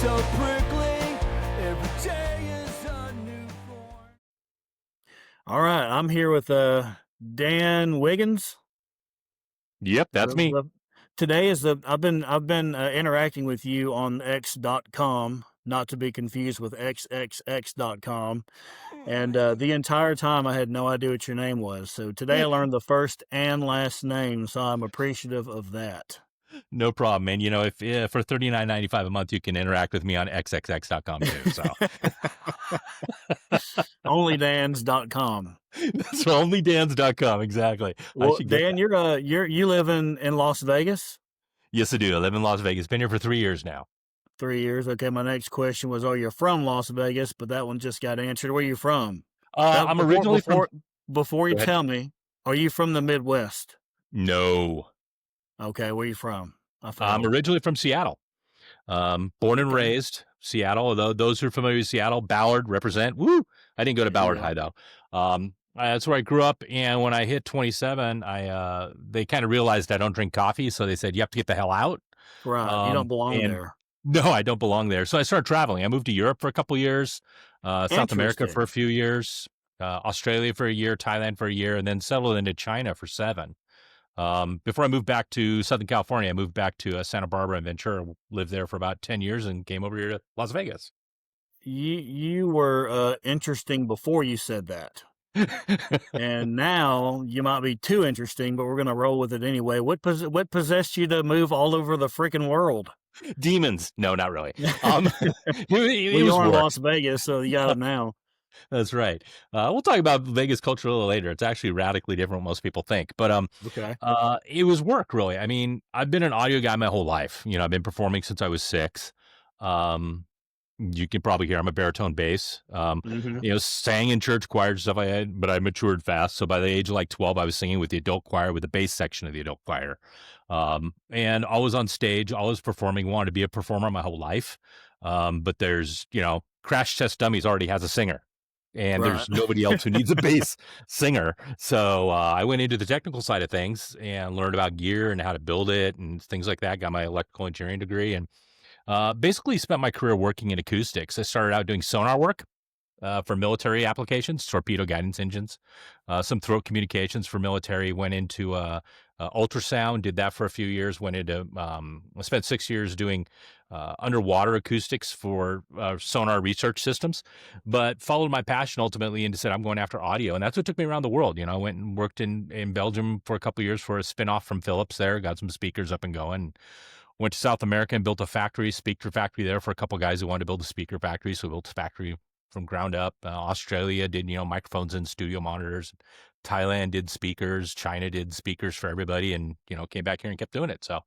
so prickly. Every day is a new thorn. All right, I'm here with Dan Wiggins. Yep, that's me. Today is I've been interacting with you on X.com, not to be confused with XXX.com. And the entire time I had no idea what your name was. So today I learned the first and last name, so I'm appreciative of that. No problem, man. You know, if for $39.95 a month, you can interact with me on xxx.com too. So Onlydans.com. that's onlydans.com. Exactly. I Well, should get Dan, that. you live in Las Vegas? Yes, I do. I live in Las Vegas. Been here for 3 years now. 3 years. Okay, my next question was, "Oh, you're from Las Vegas?" But that one just got answered. Where are you from? I'm originally from. Before you Go ahead. tell me, are you from the Midwest? No, Okay, where are you from? I I'm failed. originally from Seattle. Born and Okay. raised Seattle. Although those who are familiar with Seattle, Ballard represent. Woo! I didn't go to Ballard Yeah. High though. That's where I grew up. And when I hit 27, they kind of realized I don't drink coffee, so they said you have to get the hell out. Right. You don't belong And there. no, I don't belong there. So I started traveling. I moved to Europe for a couple of years, South America for a Interesting. few years, Australia for a year, Thailand for a year, and then settled into China for 7. Before I moved back to Southern California, I moved back to Santa Barbara and Ventura, lived there for about 10 years and came over here to Las Vegas. You were interesting before you said that. And now you might be too interesting, but we're going to roll with it anyway. What possessed you to move all over the freaking world? Demons. No, not really. Well, It you was are in work. Las Vegas, so you got them now. That's right. We'll talk about Vegas culture a little later. It's actually radically different than most people think. But Okay. it was work, really. I mean, I've been an audio guy my whole life. You know, I've been performing since I was 6. Um, you can probably hear I'm a baritone bass. Mm-hmm. You know, sang in church choirs and stuff like that, but I matured fast. So by the age of like 12, I was singing with the adult choir, with the bass section of the adult choir. And always on stage, always performing, wanted to be a performer my whole life. But there's, you know, Crash Test Dummies already has a singer. And Right. there's nobody else who needs a bass singer. So I went into the technical side of things and learned about gear and how to build it and things like that. Got my electrical engineering degree and basically spent my career working in acoustics. I started out doing sonar work for military applications, torpedo guidance engines, some throat communications for military, went into ultrasound, did that for a few years, went into, I spent 6 years doing underwater acoustics for sonar research systems, but followed my passion ultimately and said, I'm going after audio. And that's what took me around the world. You know, I went and worked in Belgium for a couple of years for a spinoff from Philips there, got some speakers up and going. Went to South America and built a factory, speaker factory there for a couple of guys who wanted to build a speaker factory. So we built a factory from ground up. Australia did, you know, microphones and studio monitors. Thailand did speakers. China did speakers for everybody, and you know, came back here and kept doing it. So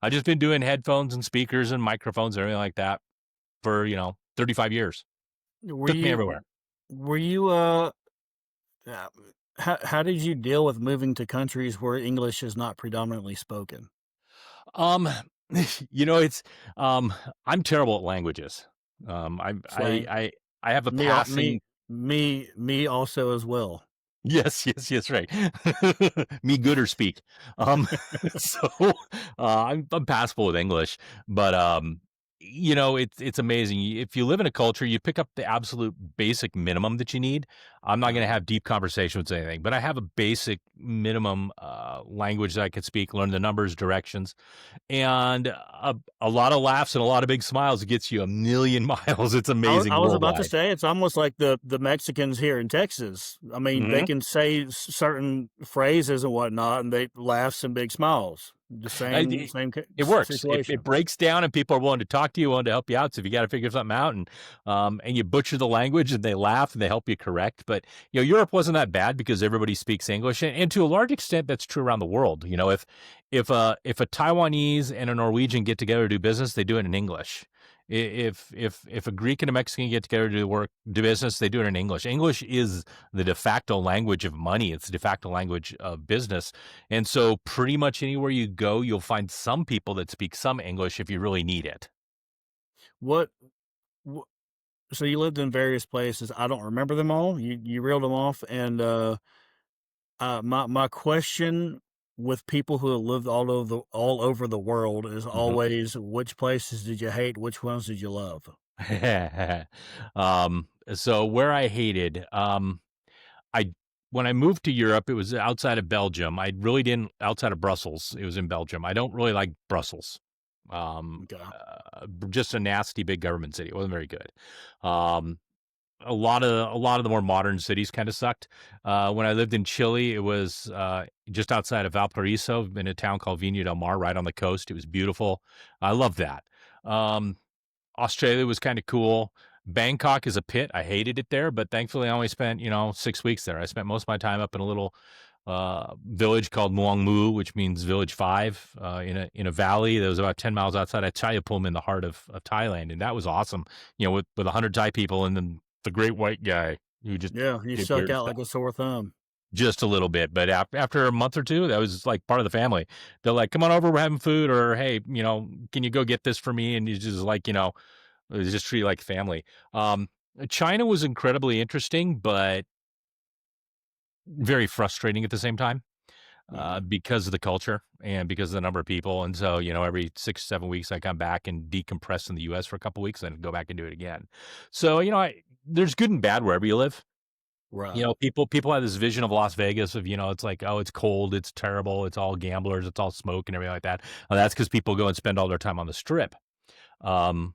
I've just been doing headphones and speakers and microphones and everything like that for 35 years. Were Took me you everywhere. were you uh, how did you deal with moving to countries where English is not predominantly spoken? Um, it's I'm terrible at languages. Um, I I Same. I I have a Me, al- passing. me, me also as well. Yes, right. Me good or speak. Um, so I'm passable with English, but it's amazing. If you live in a culture, you pick up the absolute basic minimum that you need. I'm not going to Right. have deep conversations with anything, but I have a basic minimum language that I can speak, learn the numbers, directions, and a lot of laughs and a lot of big smiles gets you a million miles. It's I amazing was about to worldwide. say it's almost like the Mexicans here in Texas. I mean, they Mhm. can say certain phrases and whatnot, and they laughs and big smiles. The same It, same it works. It situation. breaks down, and people are willing to talk to you, willing to help you out. So if you got to figure something out, and you butcher the language, and they laugh and they help you correct. But Europe wasn't that bad because everybody speaks English, and to a large extent, that's true around the world. You know, if a Taiwanese and a Norwegian get together to do business, they do it in English. If a Greek and a Mexican get together to do business, they do it in English. English is the de facto language of money. It's the de facto language of business. And so pretty much anywhere you go, you'll find some people that speak some English if you really need it. What, wh- so you lived in various places. I don't remember them all. You reeled them off, and my question. with people who have lived all over the world is Mhm. always which places did you hate, which ones did you love? So where I hated, I when I moved to Europe, it was outside of Belgium. I really didn't outside of Brussels. It was in Belgium. I don't really like Brussels. Okay. Just a nasty big government city. It wasn't very good. Um, a lot of the more modern cities kind of sucked. When I lived in Chile, it was just outside of Valparaiso in a town called Viña del Mar, right on the coast. It was beautiful. I love that. Um, Australia was kinda cool. Bangkok is a pit, I hated it there, but thankfully I only spent, 6 weeks there. I spent most of my time up in a little, village called Muang Mu, which means village 5, in a valley that was about 10 miles outside of Chaiyaphum in the heart of Thailand, and that was awesome, with 100 Thai people and then the great white guy who just Yeah, you did stuck weird out stuff. like a sore thumb. Just a little bit, but after a month or 2, that was, like, part of the family. They're like, "Come on over, we're having food," or, "Hey, can you go get this for me?" And you just like, it was just treated like family. Um, China was incredibly interesting, but very frustrating at the same time, Mhm. because of the culture and because of the number of people. And so, every 6, 7 weeks, I come back and decompress in the US for a couple weeks and go back and do it again. So, there's good and bad wherever you live. Right. People have this vision of Las Vegas of, it's like, oh, it's cold, it's terrible, it's all gamblers, it's all smoke and everything like that. That's because people go and spend all their time on the strip. Um,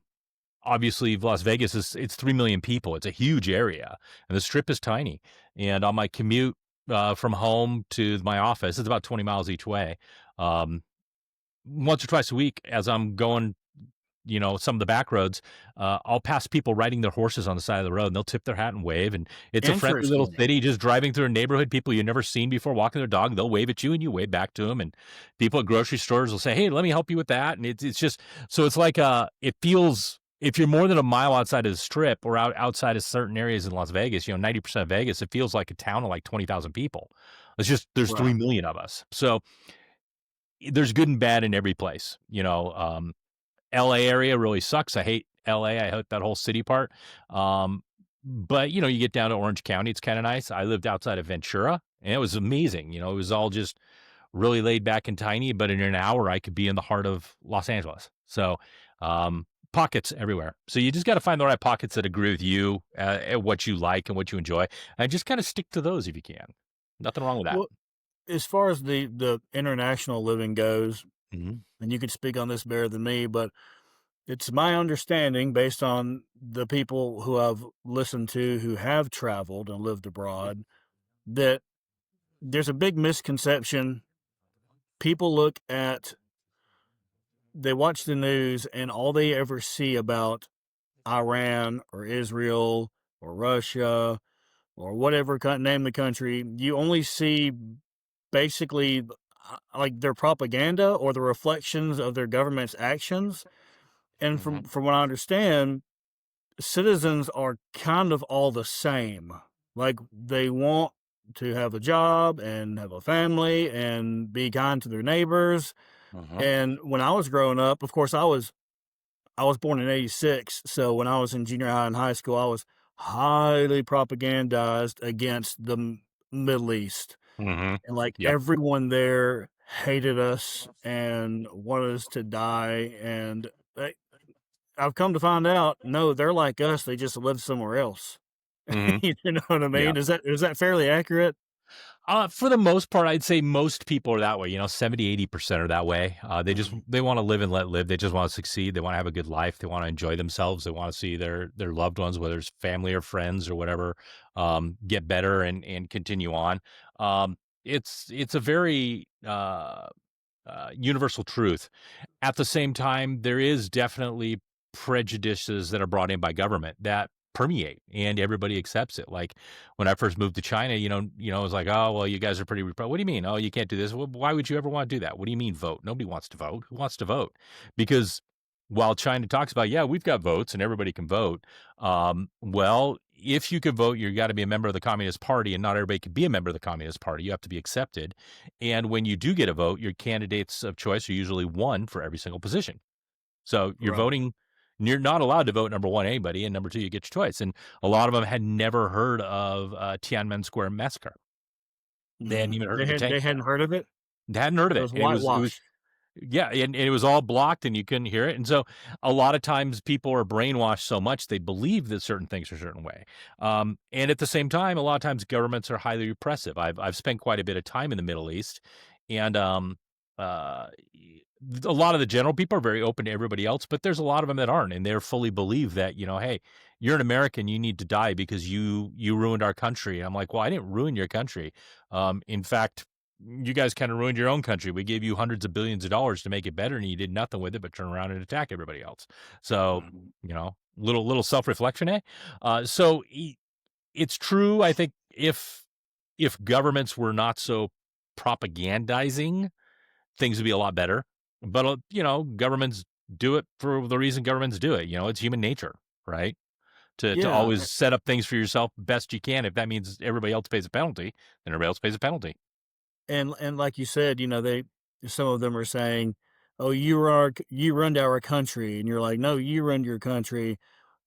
Obviously Las Vegas it's 3 million people. It's a huge area and the strip is tiny. And on my commute from home to my office, it's about 20 miles each way. Um, Once or twice a week as I'm going, some of the back roads, I'll pass people riding their horses on the side of the road and they'll tip their hat and wave. And it's a friendly little Interesting. city just driving through a neighborhood, people you've never seen before walking their dog. They'll wave at you and you wave back to them. And people at grocery stores will say, "Hey, let me help you with that." And it's just, so it's like, it feels, if you're more than a mile outside of the strip or outside of certain areas in Las Vegas, 90% of Vegas, it feels like a town of like 20,000 people. It's just, there's 3 Right. million of us. So there's good and bad in every place, LA area really sucks. I hate LA. I hate that whole city part. Um, but you get down to Orange County, it's kind of nice. I lived outside of Ventura and it was amazing. It was all just really laid back and tiny, but in an hour I could be in the heart of Los Angeles. So, pockets everywhere. So you just got to find the right pockets that agree with you, and what you like and what you enjoy, and just kind of stick to those if you can. Nothing wrong with that. Well, as far as the international living goes, Mhm. and you could speak on this better than me, but it's my understanding based on the people who I've listened to who have traveled and lived abroad that there's a big misconception. People look at they watch the news and all they ever see about Iran or Israel or Russia or whatever name the country, you only see basically like their propaganda or the reflections of their government's actions. And Mhm. from what I understand, citizens are kind of all the same. Like they want to have a job and have a family and be kind to their neighbors. Mhm. And when I was growing up, of course, I was born in '86, so when I was in junior high and high school, I was highly propagandized against the Middle East, Mhm. and like Yep. everyone there hated us and wanted us to die. And I've come to find out, no, they're like us. They just live somewhere else. Mhm. You know what I Yeah. mean? Is that fairly accurate? For the most part, I'd say most people are that way. 70, 80% are that way. Mhm. They want to live and let live. They just want to succeed. They want to have a good life. They want to enjoy themselves. They want to see their loved ones, whether it's family or friends or whatever, get better and continue on. It's a very universal truth. At the same time, there is definitely prejudices that are brought in by government that permeate and everybody accepts it. Like when I first moved to China, it was like, oh, well, you guys are pretty, what do you mean? Oh, you can't do this. Well, why would you ever want to do that? What do you mean vote? Nobody wants to vote. Who wants to vote? Because while China talks about, yeah, we've got votes and everybody can vote. Well, if you can vote, you got to be a member of the Communist Party, and not everybody can be a member of the Communist Party. You have to be accepted. And when you do get a vote, your candidates of choice are usually one for every single position. So you're Right. voting, you're not allowed to vote number one, anybody, and number two, you get your choice. And a lot of them had never heard of Tiananmen Square massacre. They hadn't Mhm. even heard They of the had tank they car. hadn't heard of it? Hadn't heard of It it. was And it was whitewashed. yeah, and it was all blocked and you couldn't hear it. And so a lot of times people are brainwashed so much they believe that certain things are a certain way. And at the same time, a lot of times governments are highly repressive. I've spent quite a bit of time in the Middle East, and uh, a lot of the general people are very open to everybody else, but there's a lot of them that aren't, and they're fully believe that hey, you're an American, you need to die because you ruined our country. And I'm like, well, I didn't ruin your country. In fact, you guys kind of ruined your own country. We gave you hundreds of billions of dollars to make it better, and you did nothing with it but turn around and attack everybody else. So, Mhm. little self reflection, eh? It's true. I think if governments were not so propagandizing, things would be a lot better. But governments do it for the reason governments do it. It's human nature, right? To Yeah, always set up things for yourself best you can. If that means everybody else pays a penalty, then everybody else pays a penalty. and like you said, they some of them are saying, "Oh, you ruined our country," and you're like, "No, you ruined your country."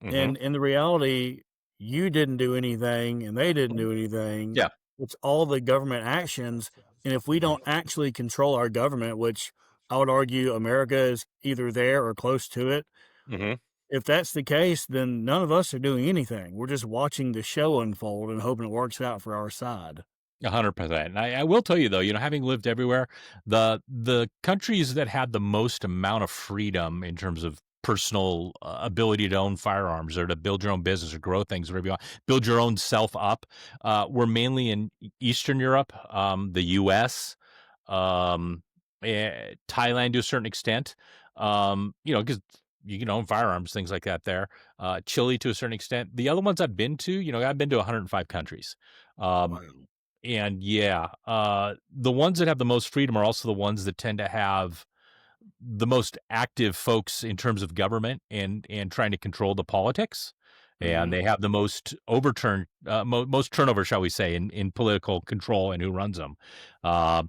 Hmm. And in the reality, you didn't do anything, and they didn't do anything. Yeah. It's all the government actions, and if we don't actually control our government, which I would argue America is either there or close to it, Hmm. if that's the case, then none of us are doing anything. We're just watching the show unfold and hoping it works out for our side. 100%. And I will tell you though, having lived everywhere, the countries that had the most amount of freedom in terms of personal ability to own firearms or to build your own business or grow things, whatever you want, build your own self up, were mainly in Eastern Europe, the U.S., um, Thailand to a certain extent, because you can own firearms, things like that there. Chile to a certain extent. The other ones I've been to, I've been to 105 countries. Um, Wow. and yeah, the ones that have the most freedom are also the ones that tend to have the most active folks in terms of government and trying to control the politics, and Mhm. they have the most most turnover, shall we say, in political control and who runs them. Uh,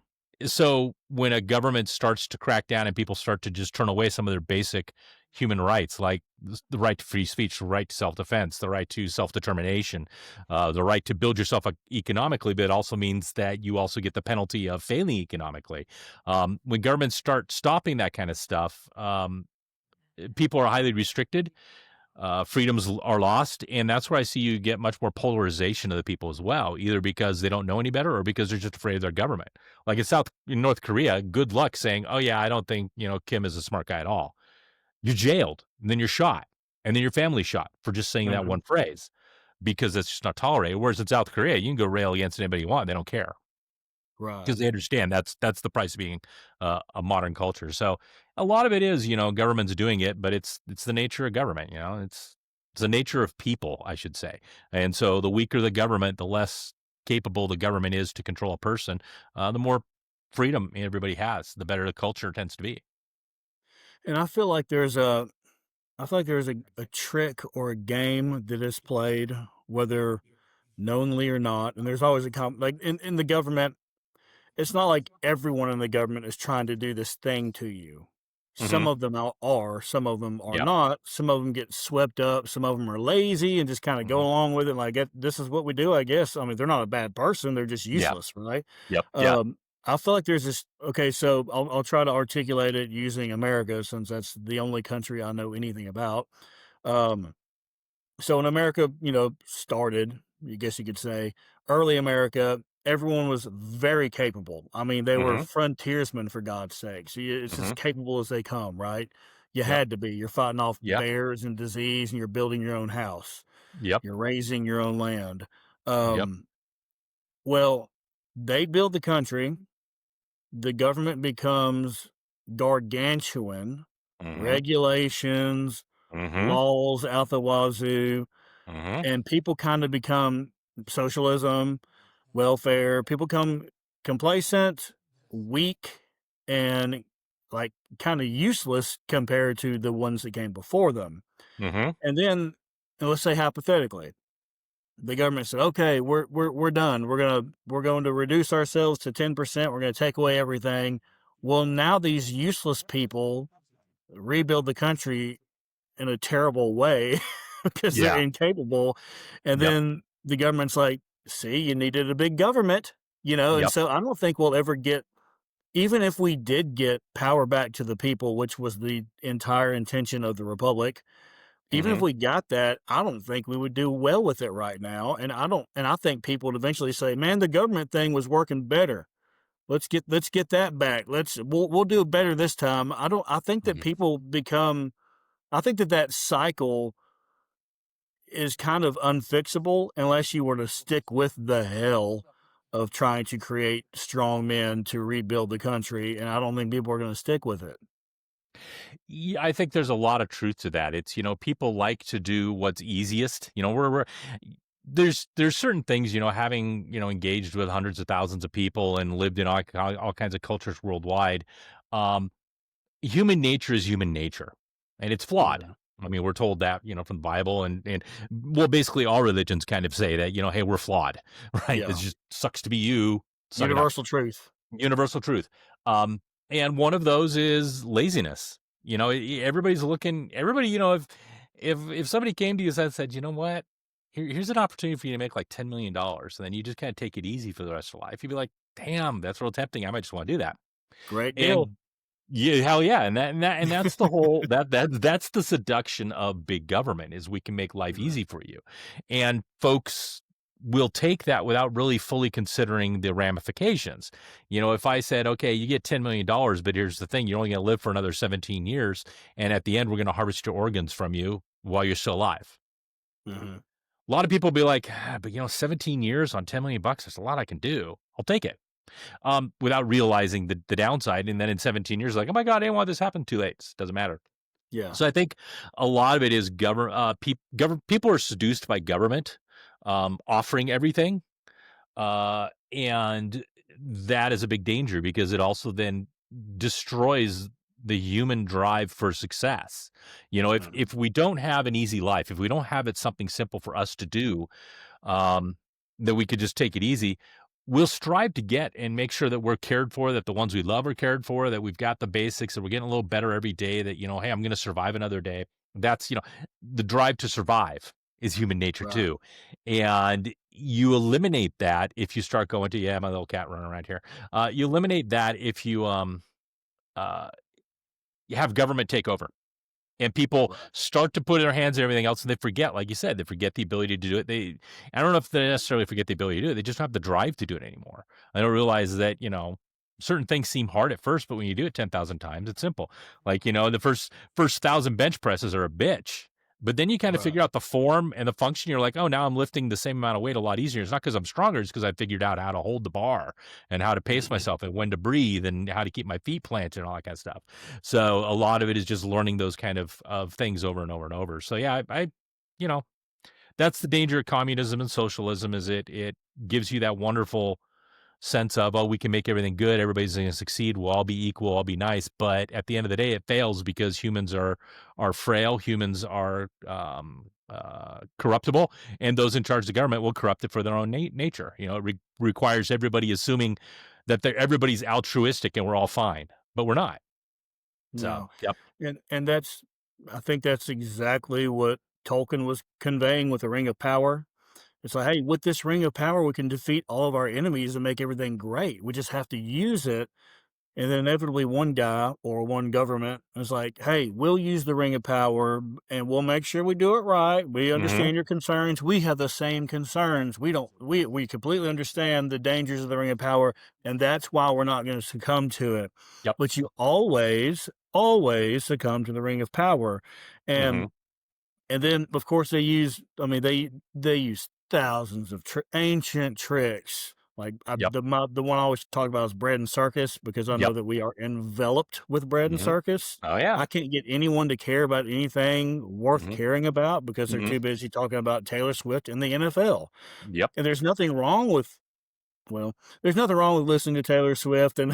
so when a government starts to crack down and people start to just turn away some of their basic human rights, like the right to free speech, the right to self-defense, the right to self-determination, the right to build yourself economically, but it also means that you also get the penalty of failing economically. When governments start stopping that kind of stuff, people are highly restricted. Freedoms are lost, and that's where I see you get much more polarization of the people as well, either because they don't know any better or because they're just afraid of their government. Like in North Korea, good luck saying, "Oh yeah, I don't think Kim is a smart guy at all." You're jailed, and then you're shot, and then your family's shot for just saying that Mhm. one phrase because it's just not tolerated. Whereas in South Korea, you can go rail against anybody you want; they don't care. Right. 'Cause they understand that's the price of being, a modern culture. So, a lot of it is, government's doing it, but it's the nature of government, it's the nature of people, I should say. And so the weaker the government, the less capable the government is to control a person, the more freedom everybody has, the better the culture tends to be. And I feel like there's a trick or a game that is played, whether knowingly or not, and there's always like in the government, it's not like everyone in the government is trying to do this thing to you. Some Mhm. of them are, some of them are Yeah. not. Some of them get swept up. Some of them are lazy and just kind of go Mhm. along with it. Like, this is what we do, I guess. I mean, they're not a bad person. They're just Yeah. useless, right? Yep. Yeah. Um, I feel like there's this. Okay, so I'll try to articulate it using America since that's the only country I know anything about. Um, so when America, started, I guess you could say, early America, everyone was very capable. I mean, they were Mhm. frontiersmen for God's sake. So it's as Mhm. capable as they come, right? You Yep. had to be. You're fighting off Yeah. bears and disease, and you're building your own house. Yep. You're raising your own land. Yep. Um, well, they build the country. The government becomes gargantuan. Mhm. Regulations, Mhm. laws out the wazoo, Mhm. and people kind of become socialism, welfare, people come complacent, weak, and like kind of useless compared to the ones that came before them. Mhm. And then let's say hypothetically, the government said, "Okay, we're done. We're going to reduce ourselves to 10%. We're going to take away everything." Well, now these useless people rebuild the country in a terrible way because they're Yeah. incapable. And Yep. then the government's like, see, you needed a big government, and Yep. so I don't think we'll ever get even if we did get power back to the people, which was the entire intention of the republic, even if Hmm. we got that, I don't think we would do well with it right now. And I think people would eventually say, "Man, the government thing was working better. Let's get that back. We'll do it better this time." I think that Hmm. people become I think that that cycle is kind of unfixable unless you were to stick with the hell of trying to create strong men to rebuild the country, and I don't think people are going to stick with it. Yeah, I think there's a lot of truth to that. It's, people like to do what's easiest. We're there's certain things, having, engaged with hundreds of thousands of people and lived in all kinds of cultures worldwide. Um, Human nature is human nature, and it's flawed. Yeah. I mean, we're told that, from the Bible, and well, basically all religions kind of say that, hey, we're flawed, right? It Yeah. just sucks to be you. Suck it up. Universal truth. Universal truth. Um, and one of those is laziness. Everybody's looking. Everybody, if somebody came to you and said, you know what, here's an opportunity for you to make like $10 million, and then you just kind of take it easy for the rest of your life, you'd be like, damn, that's real tempting. I might just want to do that. Great deal. And yeah, hell yeah, and that's the whole that's the seduction of big government is we can make life Right. easy for you, and folks will take that without really fully considering the ramifications. If I said, okay, you get $10 million, but here's the thing, you're only going to live for another 17 years, and at the end, we're going to harvest your organs from you while you're still alive. Mhm. A lot of people will be like, but 17 years on 10 million bucks, that's a lot I can do. I'll take it. Without realizing the downside. And then in 17 years, like, oh my God, I didn't want this to happen. Too late. Doesn't matter. Yeah. So I think a lot of it is people are seduced by government offering everything. And that is a big danger because it also then destroys the human drive for success. If Mhm. we don't have an easy life, if we don't have it something simple for us to do, um, that we could just take it easy, we'll strive to get and make sure that we're cared for, that the ones we love are cared for, that we've got the basics, that we're getting a little better every day, that, hey, I'm going to survive another day. That's, the drive to survive is human nature Right. too. And you eliminate that if you start going to, yeah, my little cat running around here. You eliminate that if uh, you have government take over. And people Right. start to put their hands in everything else, and they forget, like you said, they forget the ability to do it. I don't know if they necessarily forget the ability to do it. They just don't have the drive to do it anymore. I don't realize that, certain things seem hard at first, but when you do it 10,000 times, it's simple. Like, the first 1,000 bench presses are a bitch. But then you kind of Right. figure out the form and the function. You're like, oh, now I'm lifting the same amount of weight a lot easier. It's not because I'm stronger. It's because I figured out how to hold the bar and how to pace Mhm. myself and when to breathe and how to keep my feet planted and all that kind of stuff. So a lot of it is just learning those kind of things over and over and over. So yeah, you know, that's the danger of communism and socialism is it gives you that wonderful sense of, oh, we can make everything good, everybody's going to succeed, we'll all be equal, all be nice. But at the end of the day, it fails because humans are frail, humans are corruptible, and those in charge of the government will corrupt it for their own nature. It requires everybody assuming that everybody's altruistic and we're all fine, but we're not. So, No. yep. And that's I think that's exactly what Tolkien was conveying with the Ring of Power. It's like, "Hey, with this Ring of Power, we can defeat all of our enemies and make everything great. We just have to use it." And then inevitably one guy or one government is like, "Hey, we'll use the Ring of Power and we'll make sure we do it right. We Mhm. understand your concerns. We have the same concerns. We completely understand the dangers of the Ring of Power, and that's why we're not going to succumb to it." Yep. But you always succumb to the Ring of Power. Mhm. And and then, of course, they use thousands of ancient tricks. Like Yep. the one I always talk about is bread and circus because I know Yep. that we are enveloped with bread and Mhm. circus. Oh, yeah. I can't get anyone to care about anything worth Mhm. caring about because they're Mhm. too busy talking about Taylor Swift and the NFL. Yep. And there's nothing wrong with listening to Taylor Swift and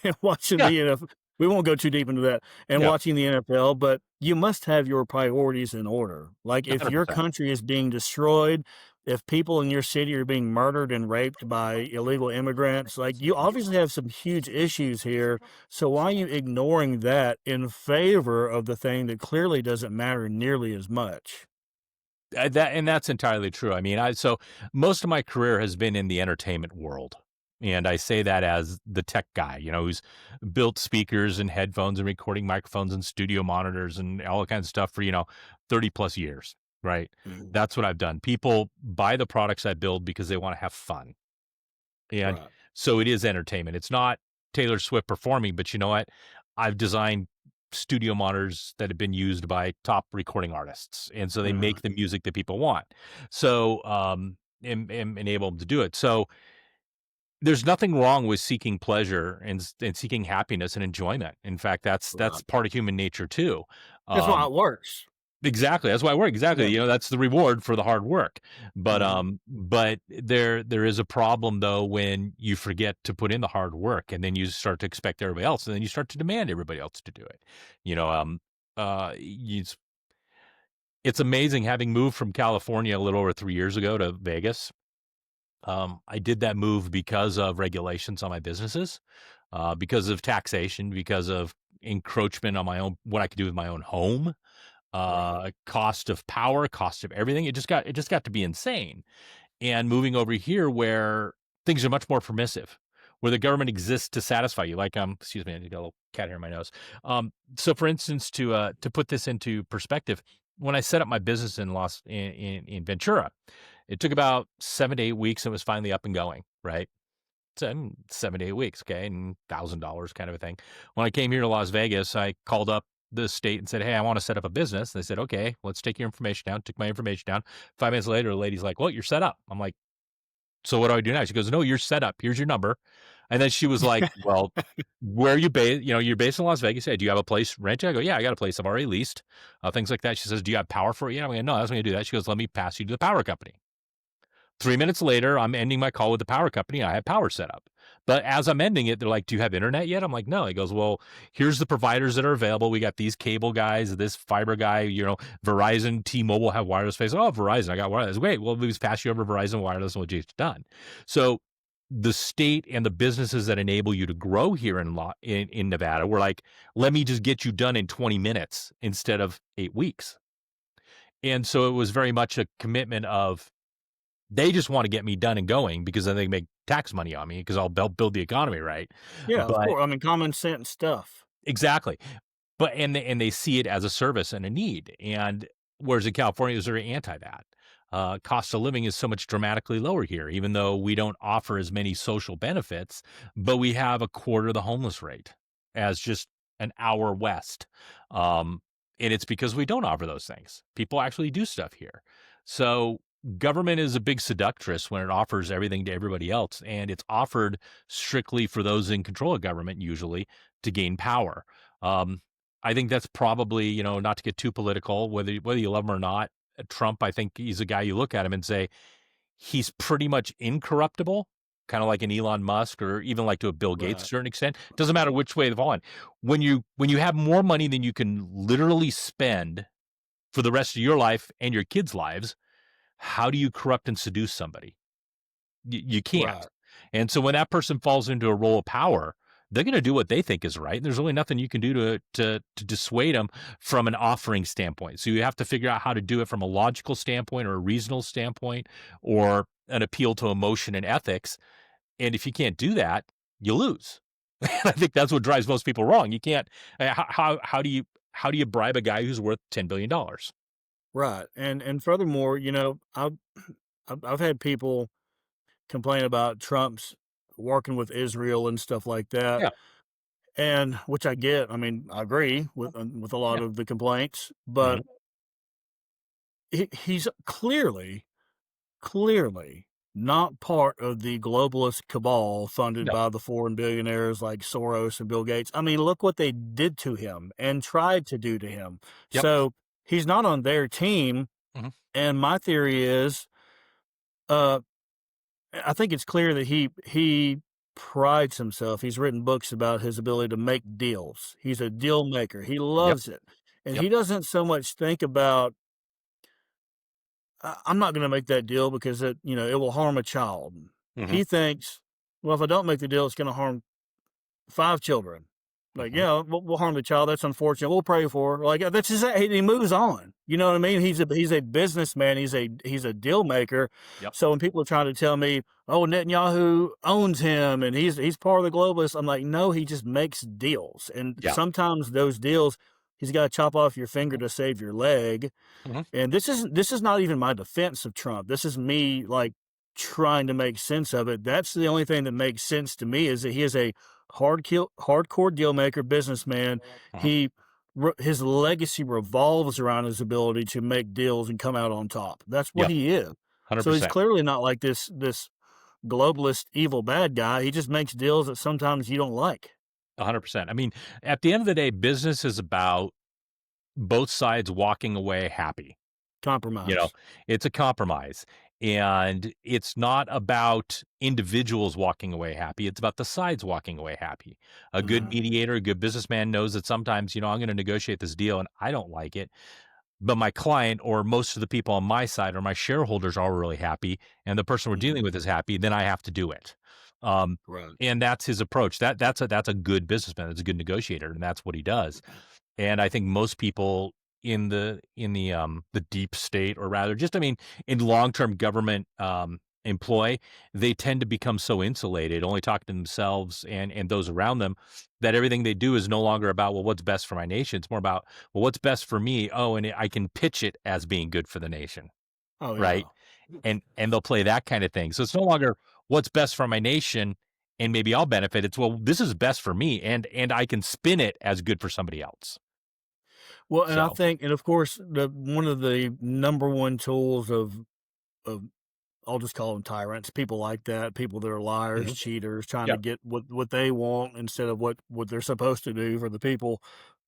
and watching Yeah. the NFL. We won't go too deep into that, and Yep. watching the NFL, but you must have your priorities in order. Like, if your 100%. country is being destroyed, if people in your city are being murdered and raped by illegal immigrants, like, you obviously have some huge issues here, so why are you ignoring that in favor of the thing that clearly doesn't matter nearly as much? That's entirely true. I mean, so most of my career has been in the entertainment world, And I say that as the tech guy, who's built speakers and headphones and recording microphones and studio monitors and all kinds of stuff for, 30 plus years, right? Mhm. That's what I've done. People buy the products I build because they want to have fun. And Right. so it is entertainment. It's not Taylor Swift performing, but you know what? I've designed studio monitors that have been used by top recording artists. And so they Mhm. make the music that people want. So, and enable them to do it. So there's nothing wrong with seeking pleasure and seeking happiness and enjoyment. In fact, that's Right. part of human nature too. That's why Um, it works. Exactly, that's why I work, exactly, Yeah. that's the reward for the hard work, Mhm. but there is a problem, though, when you forget to put in the hard work, and then you start to expect everybody else, and then you start to demand everybody else to do it, you know, it's amazing having moved from California a little over 3 years ago to Vegas. I did that move because of regulations on my businesses, because of taxation, because of encroachment on my own what I could do with my own home, Right. cost of power, cost of everything. It just got to be insane. And moving over here where things are much more permissive, where the government exists to satisfy you. Like excuse me, I got a little cat hair in my nose. So for instance, to put this into perspective, when I set up my business in Ventura, it took about 7 to 8 weeks and it was finally up and going, right? 7 to 8 weeks, okay, and $1,000 kind of a thing. When I came here to Las Vegas, I called up the state and said, "Hey, I want to set up a business." They said, "Okay, let's take your information down." Took my information down. 5 minutes later, the lady's like, "Well, you're set up." I'm like, "So what do I do now?" She goes, "No, you're set up. Here's your number." And then she was like, "Well, where are you based? You're based in Las Vegas. Hey, do you have a place rented?" I go, "Yeah, I got a place. I've already leased." Things like that. She says, "Do you have power for it?" Yeah, I'm like, "No, that's not going to do that." She goes, "Let me pass you to the power company." 3 minutes later, I'm ending my call with the power company. I have power set up. But as I'm ending it, they're like, "Do you have internet yet?" I'm like, "No." He goes, "Well, here's the providers that are available. We got these cable guys, this fiber guy, Verizon, T-Mobile have wireless space." "Oh, Verizon, I got wireless." "Great. Well, we just pass you over Verizon wireless and we'll get you done." So the state and the businesses that enable you to grow here in Nevada were like, "Let me just get you done in 20 minutes instead of 8 weeks." And so it was very much a commitment of they just want to get me done and going because then they make tax money on me because I'll help build the economy, right? Yeah, of But course. I mean, common sense stuff. exactly. But and they see it as a service and a need. And whereas in California, is very anti that. Cost of living is so much dramatically lower here, even though we don't offer as many social benefits, but we have a quarter of the homeless rate as just an hour west. Um, and it's because we don't offer those things. People actually do stuff here. So government is a big seductress when it offers everything to everybody else. And it's offered strictly for those in control of government, usually to gain power. Um, I think that's probably, not to get too political, whether you love him or not. Trump, I think he's a guy you look at him and say he's pretty much incorruptible, kind of like an Elon Musk or even like to a Bill Gates to Right. a certain extent. Doesn't matter which way they fall in. When you have more money than you can literally spend for the rest of your life and your kids' lives, how do you corrupt and seduce somebody? You can't. Right. And so when that person falls into a role of power, they're going to do what they think is right. And there's really nothing you can do to dissuade them from an offering standpoint. So you have to figure out how to do it from a logical standpoint or a reasonable standpoint or an appeal to emotion and ethics. And if you can't do that, you lose. I think that's what drives most people wrong. You can't. How do you bribe a guy who's worth $10 billion? Right. And furthermore, I've had people complain about Trump's working with Israel and stuff like that, Yeah. and which I get. I mean, I agree with a lot Yeah. of the complaints, but Mhm. he's clearly not part of the globalist cabal funded No. by the foreign billionaires like Soros and Bill Gates. I mean, look what they did to him and tried to do to him. Yep. So he's not on their team. Mhm. And my theory is, uh, I think it's clear that he prides himself. He's written books about his ability to make deals. He's a deal maker. He Yep. loves it. And Yep. he doesn't so much think about I'm not going to make that deal because it will harm a child. Mhm. He thinks, well, if I don't make the deal, it's going to harm 5 children. Like, Mhm. yeah, we'll harm the child. That's unfortunate. We'll pray for her. Like that's just he moves on. You know what I mean? He's a businessman. He's a deal maker. Yep. So when people are trying to tell me, oh, Netanyahu owns him and he's part of the globalists, I'm like, no, he just makes deals. And Yeah. sometimes those deals, he's got to chop off your finger to save your leg. Mhm. And this is not even my defense of Trump. This is me like trying to make sense of it. That's the only thing that makes sense to me is that he is a hardcore deal maker businessman. Mhm. His legacy revolves around his ability to make deals and come out on top. That's what Yep. he is. So he's 100%. clearly not like this globalist evil bad guy. He just makes deals that sometimes you don't like. 100%. I mean, at the end of the day, business is about both sides walking away happy. You know, Compromise. it's a compromise. And it's not about individuals walking away happy. It's about the sides walking away happy. A good Mhm. mediator, a good businessman knows that sometimes, I'm going to negotiate this deal and I don't like it, but my client or most of the people on my side or my shareholders are really happy and the person we're dealing Mhm. with is happy, then I have to do it. Um, Right. and that's his approach. That's a good businessman. That's a good negotiator, and that's what he does. And I think most people in the deep state, or rather just, I mean, in long-term government employ, they tend to become so insulated, only talking to themselves and those around them, that everything they do is no longer about, well, what's best for my nation. It's more about, well, what's best for me. Oh, and I can pitch it as being good for the nation, Oh right? yeah. And they'll play that kind of thing. So it's no longer what's best for my nation and maybe I'll benefit. It's, well, this is best for me and I can spin it as good for somebody else. Well, and I So, think, and of course, the one of the number one tools of I'll just call them tyrants, people like that, people that are liars, mhm. cheaters, trying to Yep. get what they want instead of what they're supposed to do for the people.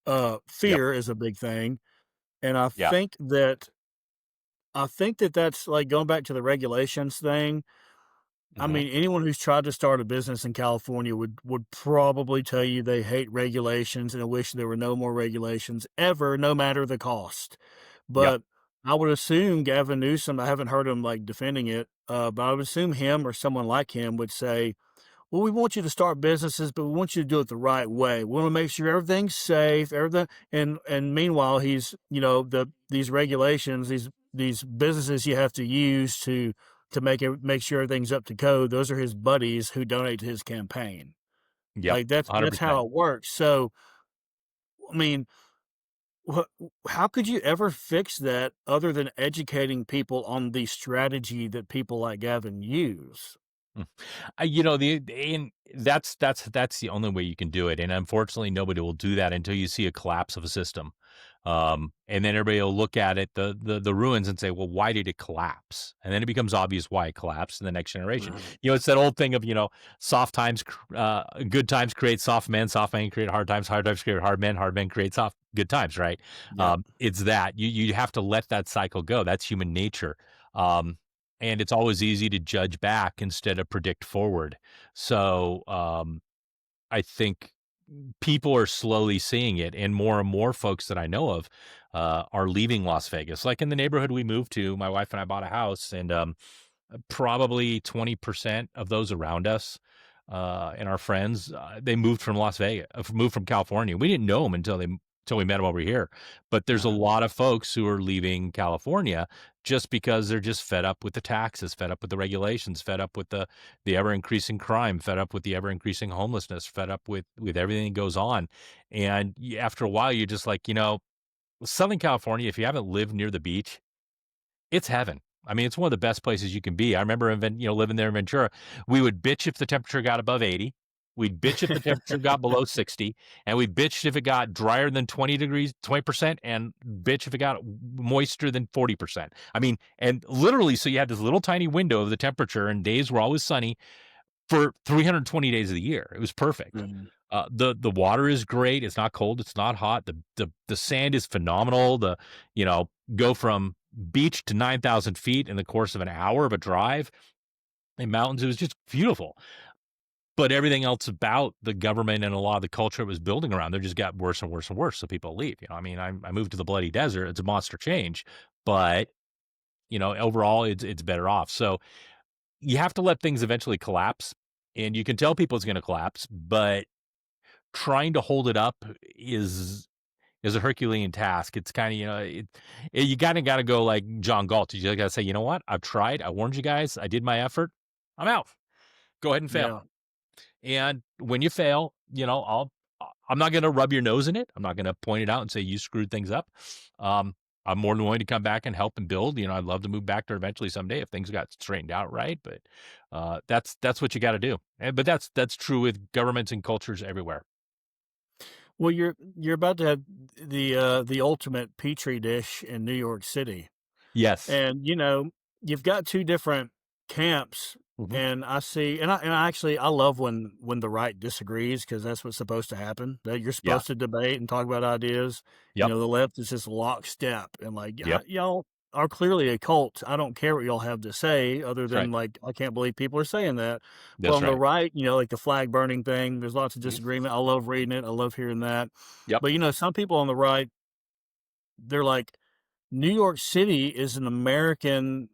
Yep. Fear is a big thing, and Yeah. I think that that's like going back to the regulations thing. I Mhm. mean, anyone who's tried to start a business in California would probably tell you they hate regulations and wish there were no more regulations ever, no matter the cost. Yep. But I would assume Gavin Newsom, I haven't heard him like defending it, but I would assume him or someone like him would say, well, we want you to start businesses, but we want you to do it the right way. We want to make sure everything's safe, everything. And meanwhile, he's these regulations, these businesses you have to use to make sure everything's up to code. Those are his buddies who donate to his campaign. Yep. Like that's 100%. how it works. So I mean, what, how could you ever fix that other than educating people on the strategy that people like Gavin use? Mm. And that's the only way you can do it, and unfortunately, nobody will do that until you see a collapse of a system, and then everybody will look at it, the ruins, and say, "Well, why did it collapse?" And then it becomes obvious why it collapsed in the next generation. Mhm. It's that old thing of, soft times, good times create soft men create hard times create hard men create soft good times, right? Yep. It's that you have to let that cycle go. That's human nature. Um, and it's always easy to judge back instead of predict forward. So I think people are slowly seeing it, and more folks that I know of are leaving Las Vegas. Like in the neighborhood we moved to, my wife and I bought a house, and probably 20% of those around us and our friends, they moved from Las Vegas, moved from California. We didn't know them until we met them over here. But there's a Uh-huh. lot of folks who are leaving California just because they're just fed up with the taxes, fed up with the regulations, fed up with the ever increasing crime, fed up with the ever increasing homelessness, fed up with everything that goes on. And after a while, you're just like, Southern California, if you haven't lived near the beach, it's heaven. I mean, it's one of the best places you can be. I remember living there in Ventura. We would bitch if the temperature got above 80. We'd bitch if the temperature got below 60, and we bitched if it got drier than 20 degrees, 20%, and bitch if it got moister than 40%. I mean, and literally, so you had this little tiny window of the temperature, and days were always sunny for 320 days of the year. It was perfect. Mhm. The water is great. It's not cold. It's not hot. The sand is phenomenal. Go from beach to 9,000 feet in the course of an hour of a drive in mountains. It was just beautiful. But everything else about the government and a lot of the culture it was building around there just got worse and worse and worse. So people leave. I mean, I moved to the bloody desert. It's a monster change, but overall, it's better off. So you have to let things eventually collapse, and you can tell people it's going to collapse, but trying to hold it up is a Herculean task. It's kind of, you kind of got to go like John Galt. You got to say, you know what? I've tried. I warned you guys. I did my effort. I'm out. Go ahead and fail. Yeah. And when you fail, I'm not going to rub your nose in it. I'm not going to point it out and say you screwed things up. Um, I'm more than willing to come back and help and build. I'd love to move back there eventually someday if things got straightened out right. But that's what you got to do. But that's true with governments and cultures everywhere. Well, you're about to have the ultimate petri dish in New York City. Yes. And, you've got 2 different camps, Hmm. and I see and I actually I love when the right disagrees because that's what's supposed to happen, that you're Yeah. supposed to debate and talk about ideas. Yep. The left is just lockstep and like, Yep. y'all are clearly a cult. I don't care what y'all have to say other That's right. than, like, I can't believe people are saying that. But That's on the right. right, like the flag burning thing, there's lots of Mhm. disagreement. I love reading it. I love hearing that. Yep. But, some people on the right, they're like, New York City is an American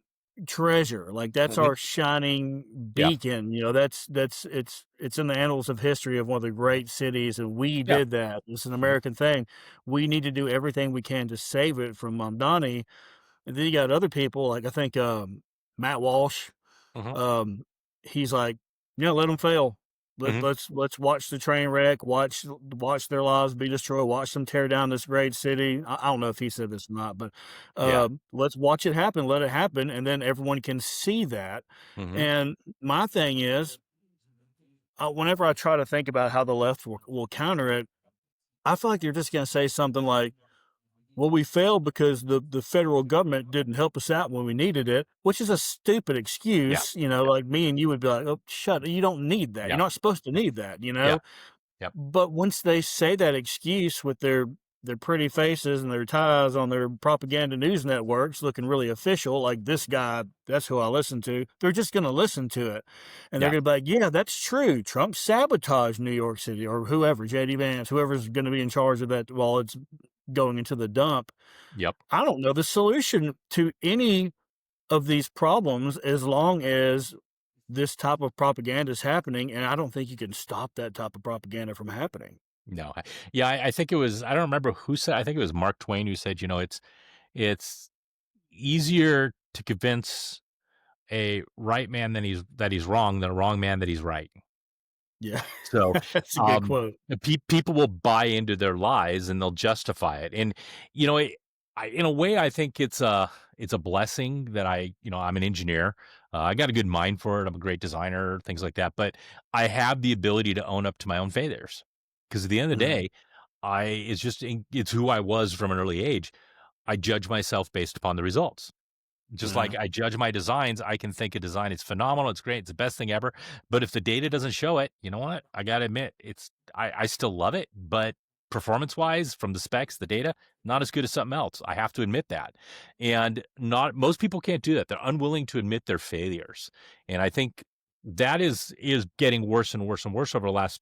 treasure. Like that's Hmm. our shining Yep. beacon. It's in the annals of history of one of the great cities, and we Yeah. did that. It's an Mhm. American thing. We need to do everything we can to save it from Mamdani. And then you got other people like I think Matt Walsh. Mhm. Um, he's like, yeah, let them fail. Mhm. Let's watch the train wreck, watch their lives be destroyed, watch them tear down this great city. I don't know if he said this or not, but Yeah. let's watch it happen, let it happen, and then everyone can see that. Mhm. And my thing is, whenever I try to think about how the left will counter it, I feel like they're just going to say something like, well, we failed because the federal government didn't help us out when we needed it, which is a stupid Yeah. excuse. Like me and you would be like, oh, shut, you don't need that. You're Yeah. not supposed to need that. Yeah. Yep. But once they say that excuse with their pretty faces and their ties on their propaganda news networks looking really official, like this guy, that's who I listen to, they're just going to listen to it. And they're Yeah. going to be like, yeah, that's true. Trump sabotaged New York City or whoever, JD Vance, whoever's going to be in charge of that while it's going into the dump. Yep. I don't know the solution to any of these problems as long as this type of propaganda is happening, and I don't think you can stop that type of propaganda from happening. No. Yeah. I think it was. I don't remember who said. I think it was Mark Twain who said, it's easier to convince a right man that he's wrong than a wrong man that he's right. Yeah, So, that's a good um, quote. people will buy into their lies and they'll justify it. And you know, it, in a way, I think it's a blessing that I'm an engineer. I got a good mind for it. I'm a great designer, things like that. But I have the ability to own up to my own failures because at the end of the Mhm, day, it's who I was from an early age. I judge myself based upon the results. Just like mhm. I judge my designs, I can think a design is phenomenal, it's great, it's the best thing ever. But if the data doesn't show it, you know what? I gotta admit, I still love it, but performance-wise, from the specs, the data, not as good as something else. I have to admit that. And not most people can't do that. They're unwilling to admit their failures. And I think that is getting worse and worse and worse over the last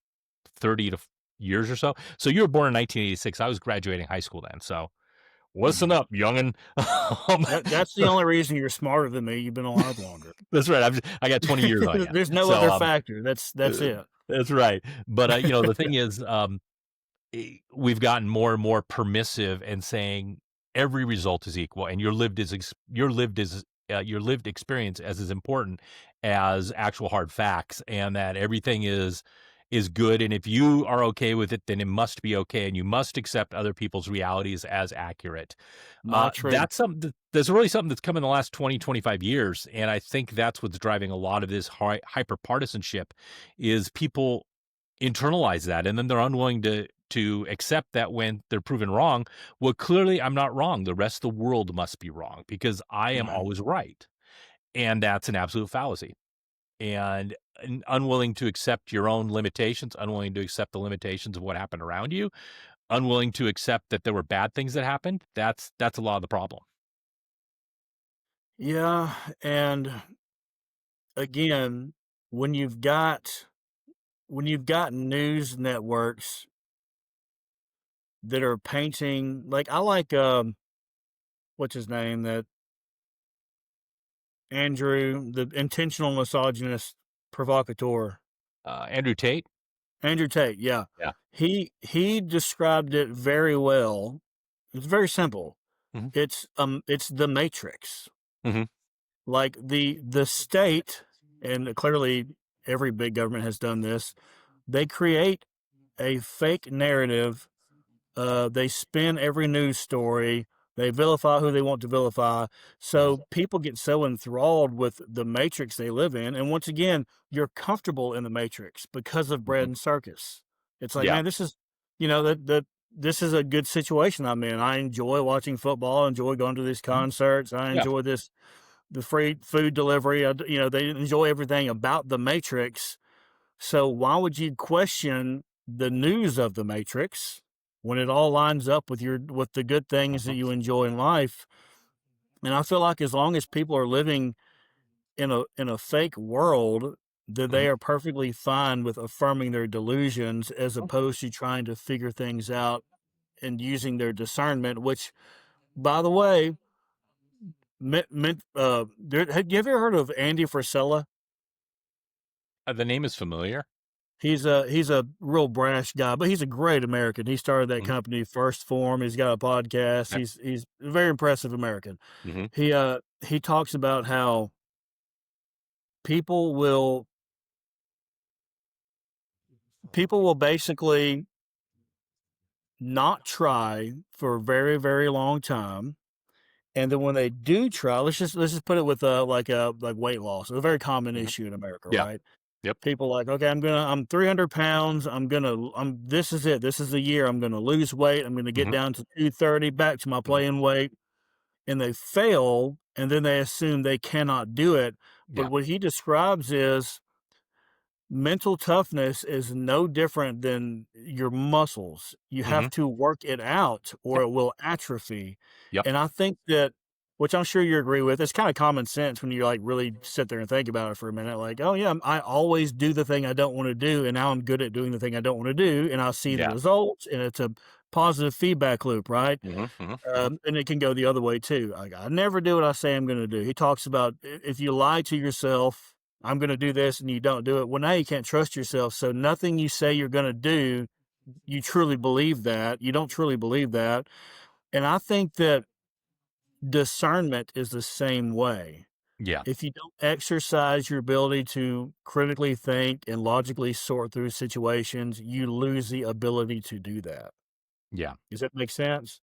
30 to years or so. So you were born in 1986. I was graduating high school then. So listen Mhm. up, youngin. Um, That's the only reason you're smarter than me, you've been alive longer. That's right. I got 20 years on you. There's no So, other factor, that's it. that's right. But, the thing is, we've gotten more and more permissive and saying every result is equal and your lived experience as important as actual hard facts, and that everything is good. And if you are okay with it, then it must be okay. And you must accept other people's realities as accurate. My truth. That's really something that's come in the last 20, 25 years. And I think that's what's driving a lot of this hyper partisanship is people internalize that, and then they're unwilling to accept that when they're proven wrong. Well, clearly I'm not wrong. The rest of the world must be wrong because I am Right. always right. And that's an absolute fallacy. And unwilling to accept your own limitations, unwilling to accept the limitations of what happened around you, unwilling to accept that there were bad things that happened. That's a lot of the problem. Yeah, and again, when you've got news networks that are painting like I like, what's his name? That Andrew, the intentional misogynist provocateur. Andrew Tate. Andrew Tate, yeah. Yeah. He described it very well. It's very simple. Mhm. It's the Matrix. Mhm. Like the state, and clearly every big government has done this. They create a fake narrative. They spin every news story. They vilify who they want to vilify. Mhm. So people get so enthralled with the matrix they live in. And once again, you're comfortable in the matrix because of bread Mhm. and circus. It's like, Yeah. man, this is, that this is a good situation I'm in. I enjoy watching football. I enjoy going to these Mhm. concerts. I Yeah. enjoy the free food delivery. They enjoy everything about the matrix. So why would you question the news of the Matrix when it all lines up with the good things that Mhm. you enjoy in life? And I feel like as long as people are living in a fake world, that Mhm. they are perfectly fine with affirming their delusions as Mhm. opposed to trying to figure things out and using their discernment, which by the way, have you ever heard of Andy Frisella? The name is familiar. He's a real brash guy, but he's a great American. He started that Mhm. company First Form. He's got a podcast. Okay. He's a very impressive American. Mhm. He talks about how people will people will basically not try for a very, very long time. And then when they do try, let's just put it with like weight loss. It's a very common Mhm. issue in America, Yeah. right? Yep. People like, okay, I'm 300 pounds. This is it. This is the year. I'm gonna lose weight. I'm gonna get Mhm. down to 230, back to my Mhm. playing weight. And they fail, and then they assume they cannot do it. But Yeah. what he describes is mental toughness is no different than your muscles. You have Mhm. to work it out or Yep. it will atrophy. Yep. And I think that, which I'm sure you agree with, it's kind of common sense when you like really sit there and think about it for a minute. Like, oh yeah, I always do the thing I don't want to do, and now I'm good at doing the thing I don't want to do, and I see the Yeah. results, and it's a positive feedback loop, right? Mhm. Mhm. Mhm. And it can go the other way too. Like, I never do what I say I'm going to do. He talks about if you lie to yourself, I'm going to do this, and you don't do it. Well, now you can't trust yourself. So nothing you say you're going to do, you truly believe that. You don't truly believe that. And I think that discernment is the same way. Yeah. If you don't exercise your ability to critically think and logically sort through situations, you lose the ability to do that. Yeah. Does that make sense?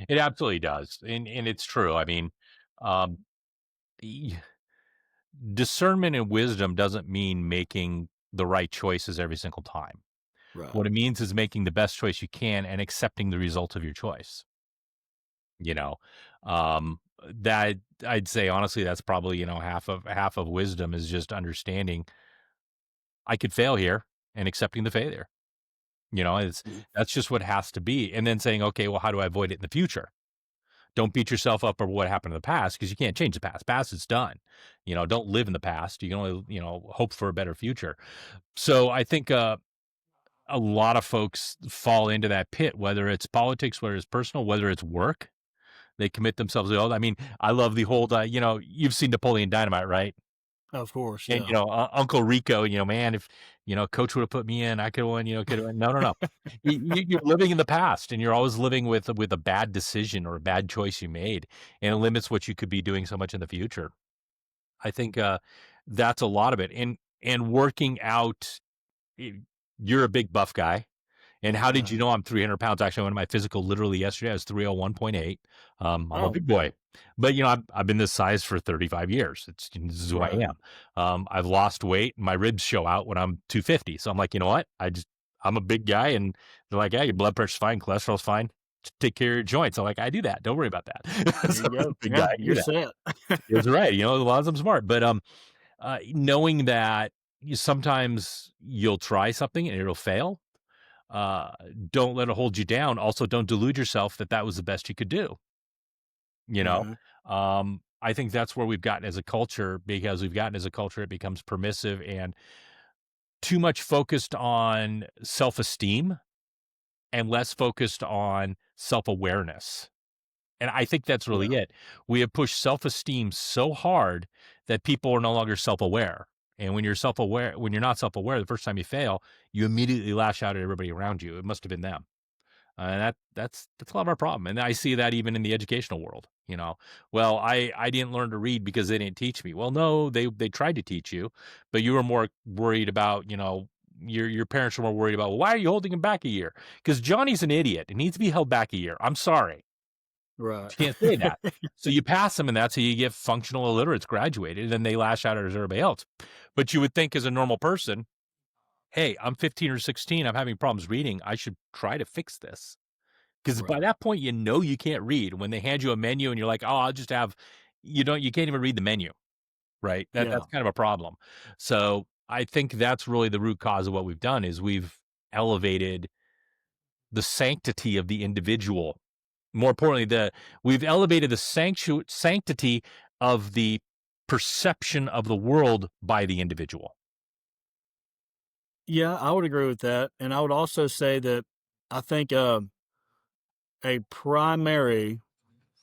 It absolutely does, and it's true. I mean, um, y discernment and wisdom doesn't mean making the right choices every single time. Right. What it means is making the best choice you can and accepting the result of your choice, you know? That I'd say, honestly, that's probably, half of wisdom is just understanding I could fail here and accepting the failure. That's just what has to be, and then saying, "Okay, well, how do I avoid it in the future?" Don't beat yourself up over what happened in the past because you can't change the past. Past is done. Don't live in the past. You can only, hope for a better future. So I think a lot of folks fall into that pit, whether it's politics, whether it's personal, whether it's work. They commit themselves to all. I mean, I love the whole, you've seen Napoleon Dynamite, right? Of course. And, Yeah. Uncle Rico, man, if, coach would have put me in, I could have won, could have won. No, no, no. You're living in the past and you're always living with a bad decision or a bad choice you made. And it limits what you could be doing so much in the future. I think that's a lot of it. And working out, y- you're a big buff guy. And how did Uh, you know I'm 300 pounds? Actually, I went to my physical literally yesterday. I was 301.8. I'm a oh, big boy, but I've been this size for 35 years. This is who I right. am. I've lost weight. My ribs show out when I'm 250. So I'm like, you know what? I'm a big guy, and they're like, yeah, your blood pressure's fine, cholesterol's fine. Just take care of your joints. I'm like, I do that. Don't worry about that. There So you I'm a go. big guy. Yeah, I do you're that. set. It's right. A lot of them smart, but knowing that sometimes you'll try something and it'll fail, uh, don't let it hold you down. Also, don't delude yourself that that was the best you could do. You know, Uh-huh. I think that's where we've gotten as a culture because we've gotten as a culture, it becomes permissive and too much focused on self esteem and less focused on self awareness. And I think that's Yeah. really it. We have pushed self esteem so hard that people are no longer self aware. And when you're not self-aware, the first time you fail, you immediately lash out at everybody around you. It must have been them. And that's a lot of our problem. And I see that even in the educational world, you know. Well, I didn't learn to read because they didn't teach me. Well, no, they tried to teach you, but you were more worried about, you know, your parents were more worried about, well, why are you holding him back a year? Because Johnny's an idiot. He needs to be held back a year. I'm sorry. Right. You can't say that. So you pass them, and that's how you get functional illiterates graduated, and they lash out at everybody else. But you would think as a normal person, hey, I'm 15 or 16, I'm having problems reading. I should try to fix this. Because by Right. that point, you know you can't read. When they hand you a menu and you're like, "Oh, I'll just have," you can't even read the menu, right? That's Yeah. kind of a problem. So I think that's really the root cause of what we've done is we've elevated the sanctity of the individual. More importantly, we've elevated the sanctity of the perception of the world by the individual. Yeah, I would agree with that, and I would also say that I think, a primary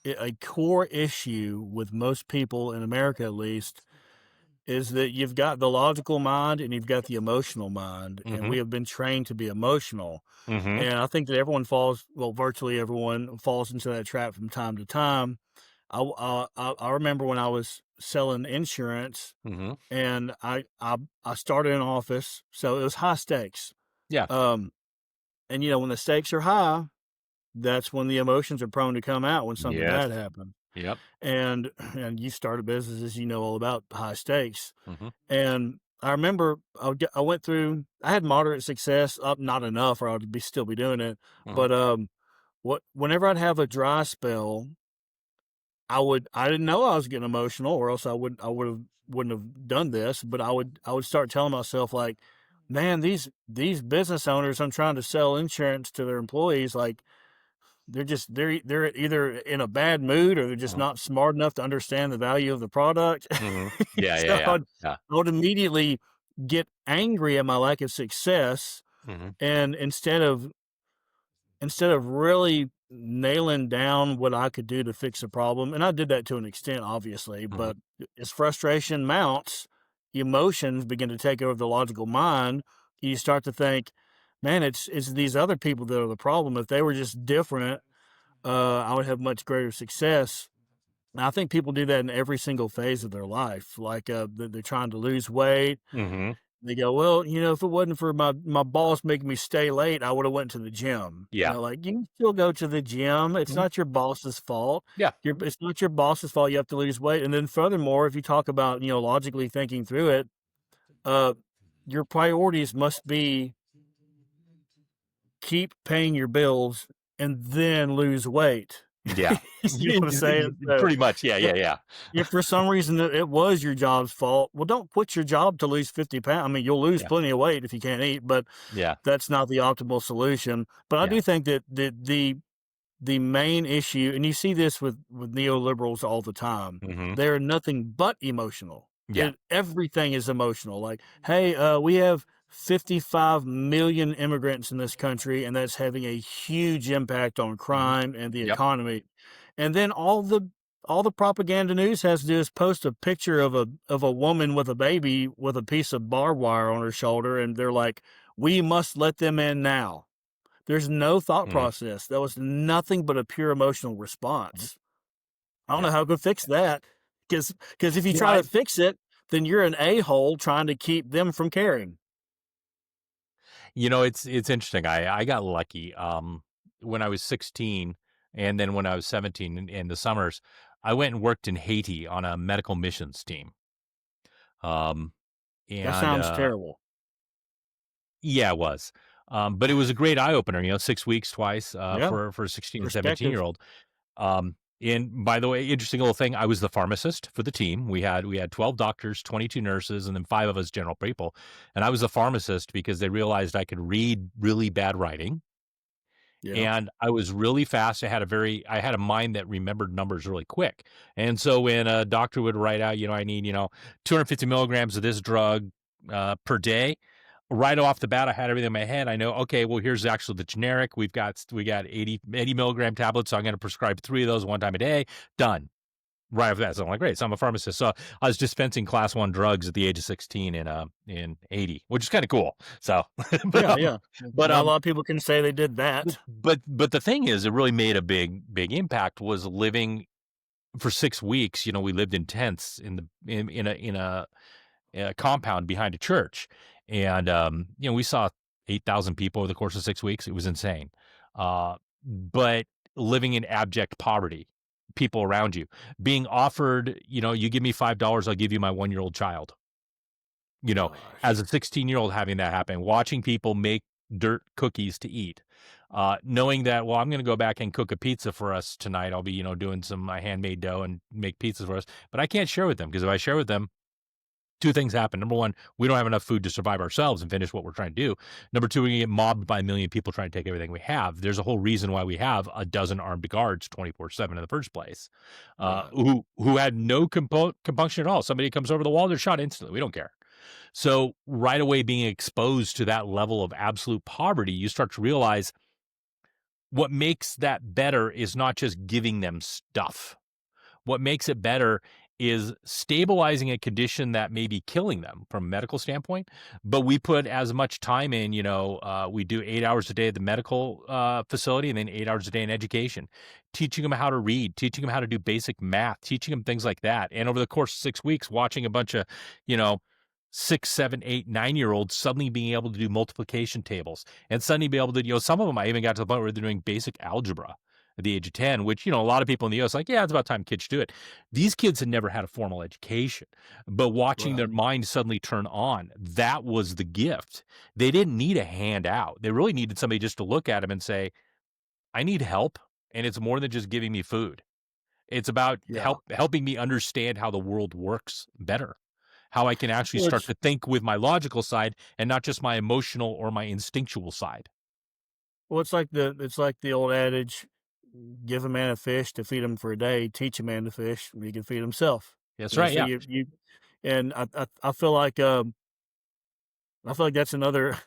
a core issue with most people in America, at least, is that you've got the logical mind and you've got the emotional mind, and Mhm. we have been trained to be emotional. Mhm. And I think that everyone falls, well, virtually everyone falls into that trap from time to time. I remember when I was selling insurance, Mhm. and I started in office, so it was high stakes. Yeah. Um, and when the stakes are high, that's when the emotions are prone to come out when something Yes. bad happens. Yep. And you started businesses, you know all about high stakes. Mhm. And I remember I went through. I had moderate success, up not enough, or I'd still be doing it. Mhm. But whenever I'd have a dry spell, I didn't know I was getting emotional, or else wouldn't have done this. But I would start telling myself like, man, these business owners, I'm trying to sell insurance to their employees, like they're either in a bad mood or they're just Mhm. not smart enough to understand the value of the product. Mhm. Yeah, yeah, So yeah. Yeah. I would immediately get angry at my lack of success, Mhm. and instead of really nailing down what I could do to fix a problem, and I did that to an extent, obviously, Mhm. but as frustration mounts, emotions begin to take over the logical mind. You start to think, man, it's these other people that are the problem. If they were just different, I would have much greater success. And I think people do that in every single phase of their life. Like they're trying to lose weight. Mhm. They go, well, if it wasn't for my boss making me stay late, I would have went to the gym. Yeah. Like you can still go to the gym. It's Mhm. not your boss's fault. Yeah. It's not your boss's fault. You have to lose weight. And then furthermore, if you talk about logically thinking through it, uh, your priorities must be keep paying your bills and then lose weight. Yeah. You see what I'm saying? So Pretty much. Yeah, if yeah, yeah. if for some reason it was your job's fault, well, don't quit your job to lose 50 pounds. I mean, you'll lose Yeah. plenty of weight if you can't eat, but Yeah. that's not the optimal solution. But I Yeah. do think that the main issue, and you see this with neoliberals all the time, Mhm. they're nothing but emotional. Yeah. Everything is emotional. Like, hey, we have 55 million immigrants in this country, and that's having a huge impact on Mhm. crime and the Yep. economy. And then all the propaganda news has to do is post a picture of a woman with a baby with a piece of barbed wire on her shoulder, and they're like, "We must let them in now." There's no thought Mhm. process. That was nothing but a pure emotional Mhm. response. I don't Yeah. know how to fix that, because if you You know, try to fix it, then you're an a-hole trying to keep them from caring. it's interesting. I got lucky. When I was 16 and then when I was 17 in the summers, I went and worked in Haiti on a medical missions team. Um, That and sounds terrible. Yeah, it was. But it was a great eye opener, 6 weeks twice, Yeah, for a 16 and 17 perspective. year old. And by the way, interesting little thing, I was the pharmacist for the team. We had 12 doctors, 22 nurses, and then 5 of us general people. And I was a pharmacist because they realized I could read really bad writing Yeah. and I was really fast. I had a mind that remembered numbers really quick. And so when a doctor would write out, I need, 250 milligrams of this drug per day, right off the bat, I had everything in my head. I know, okay, well, here's actually the generic. We got 80 milligram tablets. So I'm going to prescribe 3 of those one time a day. Done. right after that. So I'm like, great. So I'm a pharmacist. So I was dispensing class one drugs at the age of 16 in 80, which is kind of cool. So, but Yeah, yeah. but Not a lot of people can say they did that. but the thing is, it really made a big impact. Was living for 6 weeks. You know, we lived in tents in a compound behind a church, and you know, we saw 8,000 people over the course of 6 weeks. It was insane. But living in abject poverty, people around you being offered, you know, you give me $5, I'll give you my 1-year-old child. You know, as Gosh. a 16-year-old having that happen, watching people make dirt cookies to eat, knowing that, well, I'm going to go back and cook a pizza for us tonight. I'll be, you know, doing some handmade dough and make pizzas for us, but I can't share with them because if I share with them, two things happen. Number one, we don't have enough food to survive ourselves and finish what we're trying to do. Number two, we get mobbed by a million people trying to take everything we have. There's a whole reason why we have a dozen armed guards 24/7 in the first place, Right. who had no compunction at all. Somebody comes over the wall, they're shot instantly. We don't care. So right away, being exposed to that level of absolute poverty, you start to realize what makes that better is not just giving them stuff. What makes it better is stabilizing a condition that may be killing them from a medical standpoint, but we put as much time in, you know, we do 8 hours a day at the medical, facility and then 8 hours a day in education, teaching them how to read, teaching them how to do basic math, teaching them things like that, and over the course of 6 weeks, watching a bunch of, you know, 6, 7, 8, 9-year-olds suddenly being able to do multiplication tables and suddenly be able to, you know, some of them I even got to the point where they're doing basic algebra at the age of 10, which, you know, a lot of people in the US are like, yeah, it's about time kids do it. These kids had never had a formal education, but watching Right. their mind suddenly turn on, that was the gift. They didn't need a handout. They really needed somebody just to look at them and say, I need help. And it's more than just giving me food. It's about Yeah. helping me understand how the world works better, how I can actually Well, start it's to think with my logical side and not just my emotional or my instinctual side. it's like the old adage, give a man a fish to feed him for a day, teach a man to fish, he can feed himself. That's You know, right. so Yeah. you and I feel like that's another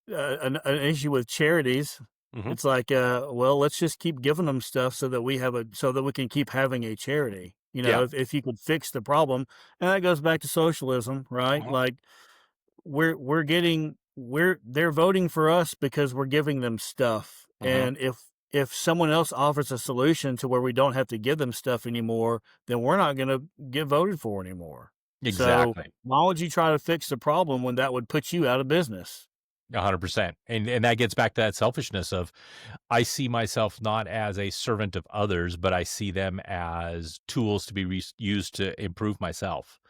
an issue with charities. Hmm. It's like, well, let's just keep giving them stuff so that we can keep having a charity. You know, Yeah. if you could fix the problem, and that goes back to socialism, right? Uh-huh. Like they're voting for us because we're giving them stuff, Uh-huh. and if someone else offers a solution to where we don't have to give them stuff anymore, then we're not going to get voted for anymore. So Exactly. why would you try to fix the problem when that would put you out of business? 100%. And that gets back to that selfishness of I see myself not as a servant of others, but I see them as tools to be used to improve myself.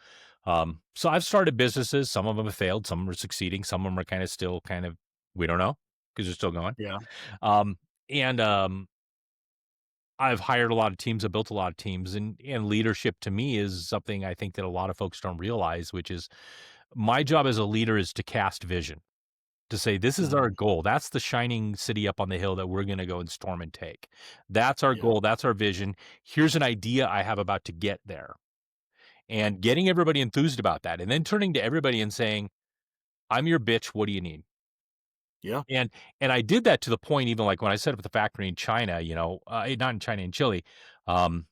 So I've started businesses. Some of them have failed. Some are succeeding. Some of them are kind of still kind of, we don't know because they're still going. Yeah. Um, and I've hired a lot of teams. I've built a lot of teams, and leadership to me is something I think that a lot of folks don't realize, which is my job as a leader is to cast vision, to say, this is our Mhm. goal. That's the shining city up on the hill that we're going to go and storm and take. That's our Yeah. goal. That's our vision. Here's an idea I have about to get there, and getting everybody enthused about that. And then turning to everybody and saying, I'm your bitch. What do you need? Yeah. And I did that to the point, even like when I set up the factory in China, you know, not in China, in Chile, um,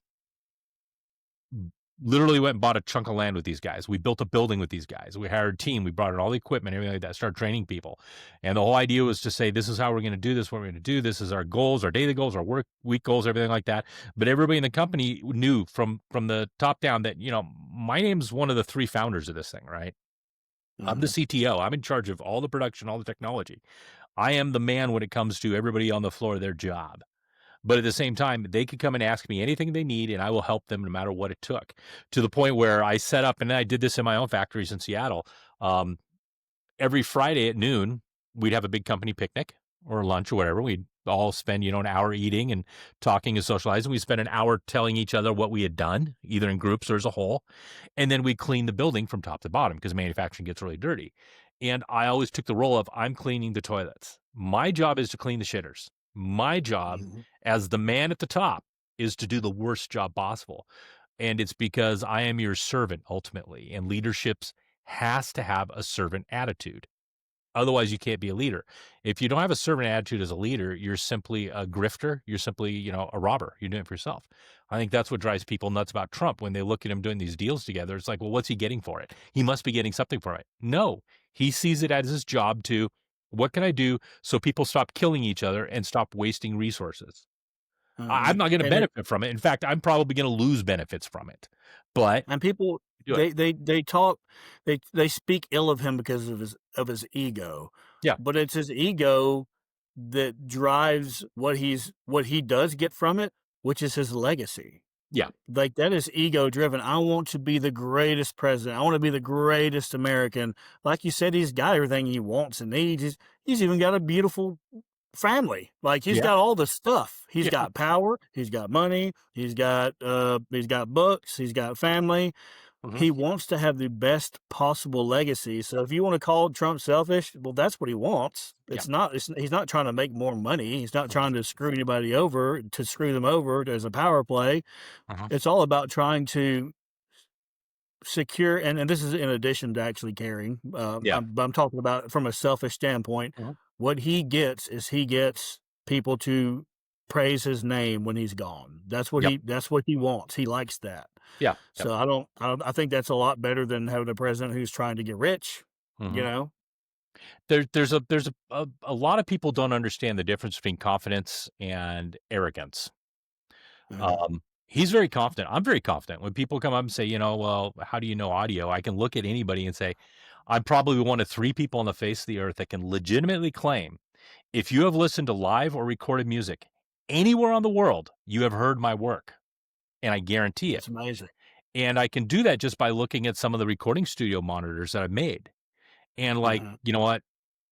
literally went and bought a chunk of land with these guys. We built a building with these guys. We hired a team. We brought in all the equipment, everything like that, started training people. And the whole idea was to say, this is how we're going to do this, what we're going to do. This is our goals, our daily goals, our work week goals, everything like that. But everybody in the company knew from the top down that, you know, my name's one of the three founders of this thing, right? I'm the Mhm. CTO. I'm in charge of all the production, all the technology. I am the man when it comes to everybody on the floor, their job. But at the same time, they could come and ask me anything they need, and I will help them no matter what it took. To the point where I set up, and I did this in my own factories in Seattle. Um, every Friday at noon, we'd have a big company picnic or lunch or whatever. We'd all spend, you know, an hour eating and talking and socializing. We spent an hour telling each other what we had done, either in groups or as a whole. And then we clean the building from top to bottom because manufacturing gets really dirty. And I always took the role of I'm cleaning the toilets. My job is to clean the shitters. My job Mhm. as the man at the top is to do the worst job possible. And it's because I am your servant ultimately. And leaderships has to have a servant attitude. Otherwise, you can't be a leader. If you don't have a servant attitude as a leader, you're simply a grifter. You're simply, a robber. You're doing it for yourself. I think that's what drives people nuts about Trump when they look at him doing these deals together. It's like, well, what's he getting for it? He must be getting something for it. No, he sees it as his job to, what can I do so people stop killing each other and stop wasting resources? I'm Mhm. not going to And it benefit from it. In fact, I'm probably going to lose benefits from it. But and people do it. they talk they speak ill of him because of his ego, Yeah. but it's his ego that drives what he does get from it, which is his legacy. Yeah. Like, that is ego driven. I want to be the greatest president. I want to be the greatest American. Like you said, he's got everything he wants and needs. He's even got a beautiful family. Like, he's Yeah. got all the stuff. He's Yeah. got power. He's got money. He's got books. He's got family. Mhm. He wants to have the best possible legacy. So if you want to call Trump selfish, well, that's what he wants. Yeah. He's not trying to make more money. He's not Mhm. trying to screw anybody over, to screw them over as a power play. Mhm. It's all about trying to secure, and this is in addition to actually caring. Yeah. I'm talking about it from a selfish standpoint. Mhm. What he gets is he gets people to praise his name when he's gone. Yep. That's what he wants. He likes that. Yeah. Yep. So I think that's a lot better than having a president who's trying to get rich, you Mhm. know? There's a lot of people don't understand the difference between confidence and arrogance. Mhm. He's very confident. I'm very confident. When people come up and say, well, how do you know audio? I can look at anybody and say, I'm probably one of 3 people on the face of the earth that can legitimately claim, if you have listened to live or recorded music anywhere on the world, you have heard my work, and I guarantee it. That's amazing. And I can do that just by looking at some of the recording studio monitors that I've made. And, like, Mhm. you know what?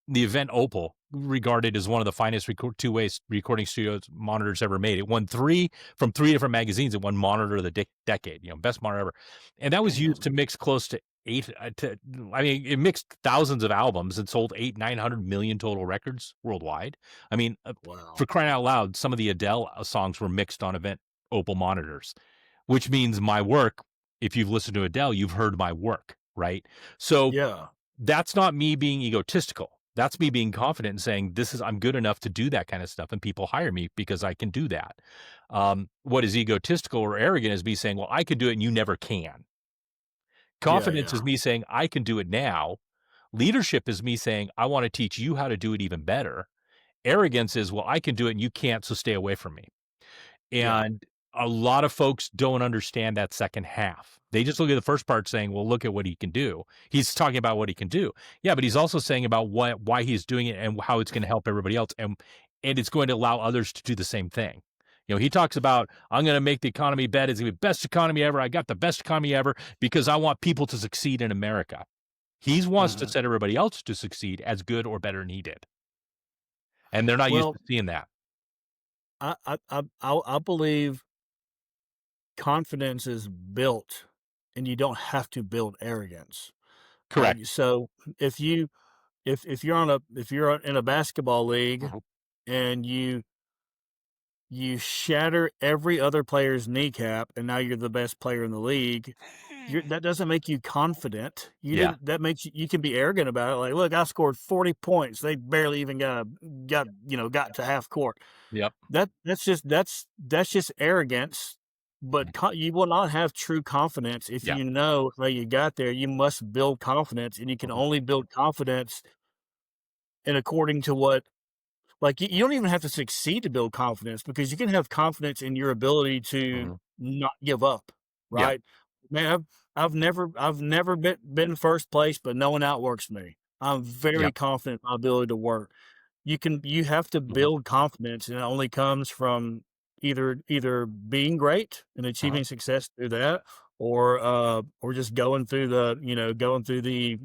The Event Opal, regarded as one of the finest two-way recording studios monitors ever made. It won 3 from 3 different magazines. It won Monitor of the Decade, best monitor ever. And that was used Mhm. to mix close to 8 I mean, it mixed thousands of albums and sold 900 million total records worldwide. I mean, for Wow. crying out loud, some of the Adele songs were mixed on Event Opal monitors, which means my work, if you've listened to Adele, you've heard my work, right? So Yeah. that's not me being egotistical. That's me being confident and saying, I'm good enough to do that kind of stuff. And people hire me because I can do that. What is egotistical or arrogant is me saying, well, I could do it and you never can. Yeah, Confidence yeah. is me saying, I can do it now. Leadership is me saying, I want to teach you how to do it even better. Arrogance is, well, I can do it and you can't, so stay away from me. Yeah. And a lot of folks don't understand that second half. They just look at the first part saying, well, look at what he can do. He's talking about what he can do. Yeah, but he's also saying about why he's doing it and how it's going to help everybody else. And it's going to allow others to do the same thing. He talks about, I'm going to make the economy better. It's going to be the best economy ever. I got the best economy ever because I want people to succeed in America. He wants to Mhm. set everybody else to succeed as good or better than he did. And they're not used Well, to seeing that. I believe confidence is built, and you don't have to build arrogance. Correct. Like, so if you if you're in a basketball league Mhm. and you shatter every other player's kneecap and now you're the best player in the league, that doesn't make you confident. Yeah. That makes you can be arrogant about it. Like, look, I scored 40 points. They barely even got to half court. Yep. That's just arrogance, but you will not have true confidence if Yeah. you know how you got there. You must build confidence, and you can Mhm. only build confidence in according to what like, you don't even have to succeed to build confidence because you can have confidence in your ability to Mhm. not give up, Yeah. right? Man, I've never been first place, but no one outworks me. I'm very Yep. confident in my ability to work. You have to Mhm. build confidence, and it only comes from either being great and Mhm. achieving success through that, or just going through going through the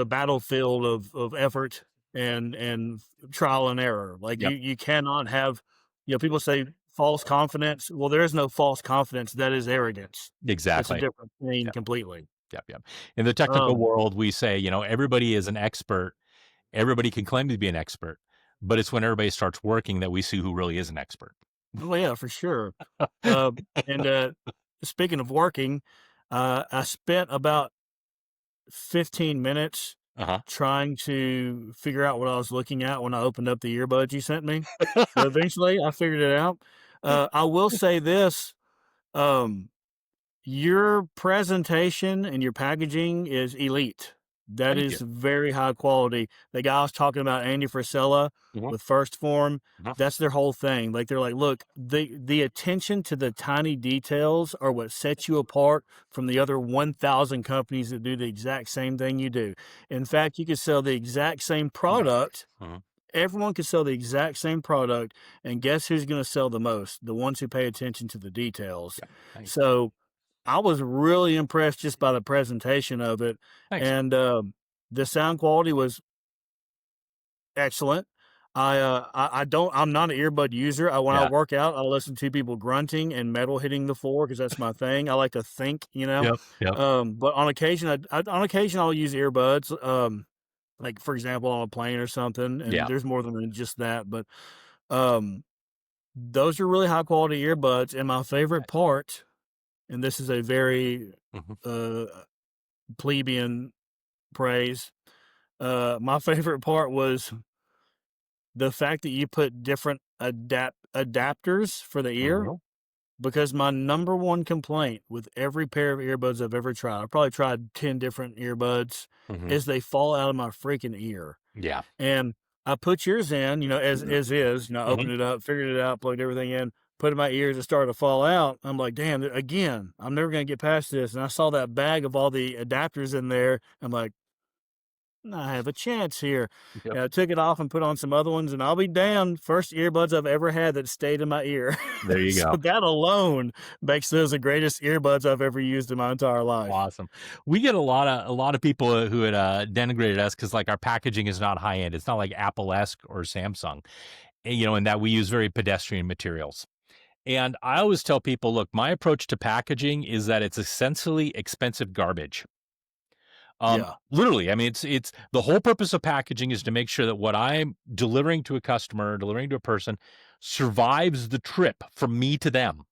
battlefield of effort and trial and error. Like, Yep. you cannot have, people say false confidence. Well, there is no false confidence. That is arrogance. It's a Exactly. different thing Yep. completely. Yep. Yep. In the technical Um, world, we say, everybody is an expert. Everybody can claim to be an expert, but it's when everybody starts working that we see who really is an expert. oh yeah, for sure. And speaking of working, I spent about 15 minutes Uh-huh. trying to figure out what I was looking at when I opened up the earbuds you sent me, but eventually I figured it out. I will say this, um, your presentation and your packaging is elite. That Thank you. is very high quality. The guy I was talking about, Andy Frisella Mhm, with First Form, mhm. that's their whole thing. Like they're like, look, the attention to the tiny details are what sets you apart from the other 1,000 companies that do the exact same thing you do. In fact, you could sell the exact same product. Mhm. Everyone could sell the exact same product, and guess who's going to sell the most? The ones who pay attention to the details. Yeah. Thanks. So I was really impressed just by the presentation of it, Thanks. and, the sound quality was excellent. I don't I'm not an earbud user. When I Yeah. work out, I listen to people grunting and metal hitting the floor because that's my thing. I like to think, you know? Yep. Yep. But on occasion, on occasion, I'll use earbuds, like, for example, on a plane or something, and Yeah. there's more than just that, but, um, those are really high quality earbuds, and my favorite Nice. part, and this is a very, Mhm. uh plebeian praise. My favorite part was the fact that you put different adapters for the ear, Mhm. because my number one complaint with every pair of earbuds I've ever tried, I've probably tried 10 different earbuds, Mhm. is they fall out of my freaking ear. Yeah. And I put yours in, as is, Mhm. opened it up, figured it out, plugged everything in, put it in my ears, it started to fall out. I'm like, damn, again, I'm never gonna get past this. And I saw that bag of all the adapters in there. I'm like, I have a chance here. Yep. And I took it off and put on some other ones, and I'll be damned, first earbuds I've ever had that stayed in my ear. There you So go. that alone makes those the greatest earbuds I've ever used in my entire life. Awesome. We get a lot of people who had denigrated us because like our packaging is not high end. It's not like Apple-esque or Samsung, and that we use very pedestrian materials. And I always tell people, look, my approach to packaging is that it's essentially expensive garbage. Yeah. Literally, I mean, it's the whole purpose of packaging is to make sure that what I'm delivering to a customer, delivering to a person, survives the trip from me to them.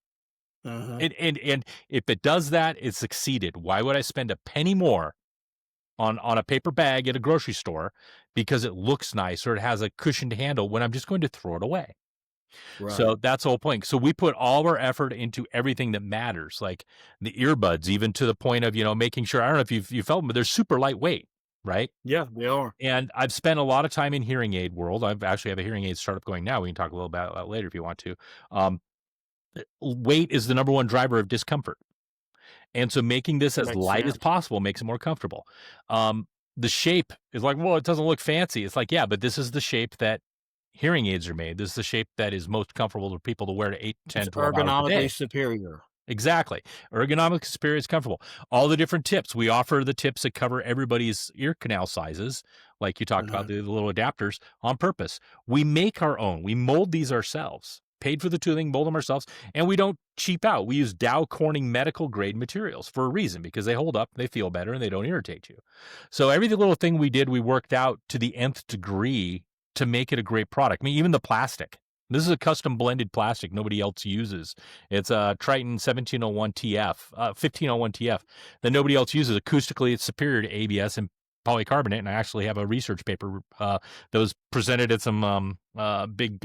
Uh-huh. And if it does that, it succeeded. Why would I spend a penny more on a paper bag at a grocery store because it looks nice or it has a cushioned handle when I'm just going to throw it away? So Right. that's the whole point. So we put all our effort into everything that matters, like the earbuds, even to the point of, making sure, I don't know if you felt them, but they're super lightweight, right? Yeah, they are. And I've spent a lot of time in hearing aid world. I've actually have a hearing aid startup going now. We can talk a little about that later if you want to. Um, Weight is the number one driver of discomfort. And so making this as Makes light as sense. possible makes it more comfortable. Um, the shape is like, well, it doesn't look fancy. It's like, yeah, but this is the shape that hearing aids are made. This is the shape that is most comfortable for people to wear to 8, It's 10, 12 hours a ergonomically day. superior. Exactly. Ergonomic experience, comfortable. All the different tips. We offer the tips that cover everybody's ear canal sizes, like you talked about Uh-huh. the little adapters on purpose. We make our own. We mold these ourselves. Paid for the tooling, mold them ourselves, and we don't cheap out. We use Dow Corning medical grade materials for a reason because they hold up, they feel better, and they don't irritate you. So every little thing we did, we worked out to the nth degree to make it a great product. I mean, even the plastic. This is a custom blended plastic nobody else uses. It's a Triton 1701 TF, 1501 TF that nobody else uses. Acoustically, it's superior to ABS and polycarbonate. And I actually have a research paper that was presented at some big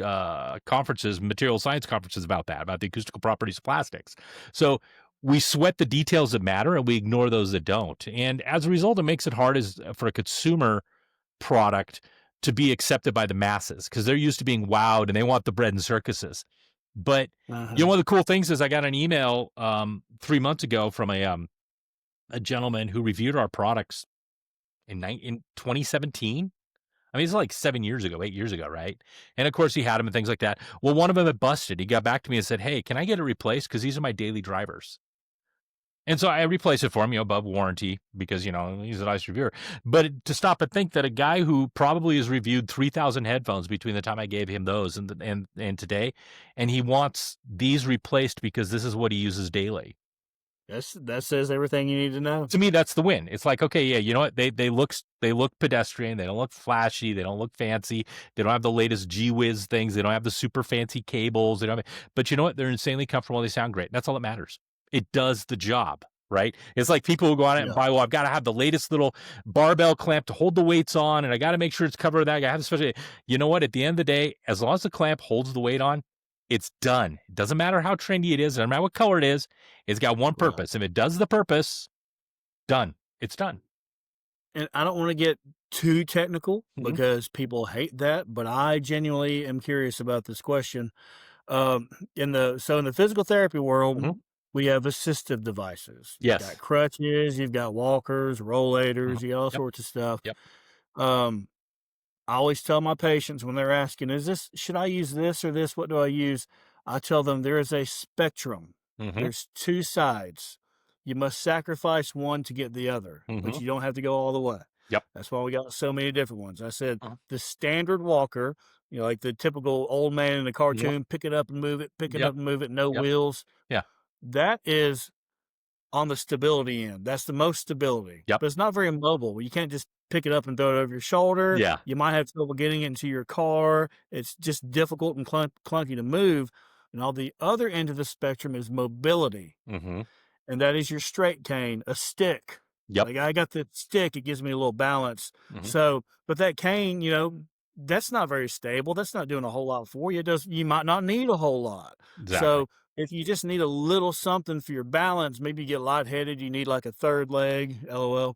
conferences, material science conferences about that, about the acoustical properties of plastics. So we sweat the details that matter and we ignore those that don't. And as a result, it makes it hard for a consumer product to be accepted by the masses because they're used to being wowed and they want the bread and circuses. But Uh-huh. one of the cool things is I got an email 3 months ago from a gentleman who reviewed our products in 2017. I mean, it's like 7 years ago, 8 years ago, right? And of course, he had them and things like that. Well, one of them had busted. He got back to me and said, "Hey, can I get it replaced? Because these are my daily drivers." And so I replaced it for him, above warranty because, he's a nice reviewer. But to stop and think that a guy who probably has reviewed 3,000 headphones between the time I gave him those and today, and he wants these replaced because this is what he uses daily. That says everything you need to know. To me, that's the win. It's like, okay, yeah, you know what? They look pedestrian. They don't look flashy. They don't look fancy. They don't have the latest G Whiz things. They don't have the super fancy cables. They don't have, but you know what? They're insanely comfortable. They sound great. That's all that matters. It does the job. right? It's like people who go on it and Yeah. buy, well, I've got to have the latest little barbell clamp to hold the weights on, and I got to make sure it's covered with that. I have especially, you know what? At the end of the day, as long as the clamp holds the weight on, it's done. It doesn't matter how trendy it is, it doesn't matter what color it is. It's got one Right. purpose. If it does the purpose, done. It's done. And I don't want to get too technical Mhm, because people hate that, but I genuinely am curious about this question. In the physical therapy world, mhm. we have assistive devices. You've got Yes. crutches, you've got walkers, Mhm. rollators, you got all Yep. sorts of stuff. Yep. Um, I always tell my patients when they're asking, "Is this should I use this or this? What do I use?" I tell them there is a spectrum. Mhm. There's two sides. You must sacrifice one to get the other, but Mhm. you don't have to go all the way. Yep. That's why we got so many different ones. I said Mhm. the standard walker, like the typical old man in the Yep. cartoon, pick it up and move it, pick it Yep. up and move it, no Yep. wheels. Yeah. That is on the stability end. That's the most stability, Yep. but it's not very mobile. You can't just pick it up and throw it over your shoulder. Yeah. You might have trouble getting it into your car. It's just difficult and clunky to move. And on the other end of the spectrum is mobility, Mhm. and that is your straight cane, a stick. Yep. Like I got the stick, it gives me a little balance. Mhm. So, but that cane, that's not very stable. That's not doing a whole lot for you. It does. You might not need a whole lot. Exactly. So, if you just need a little something for your balance, maybe you get lightheaded, you need like a third leg, LOL,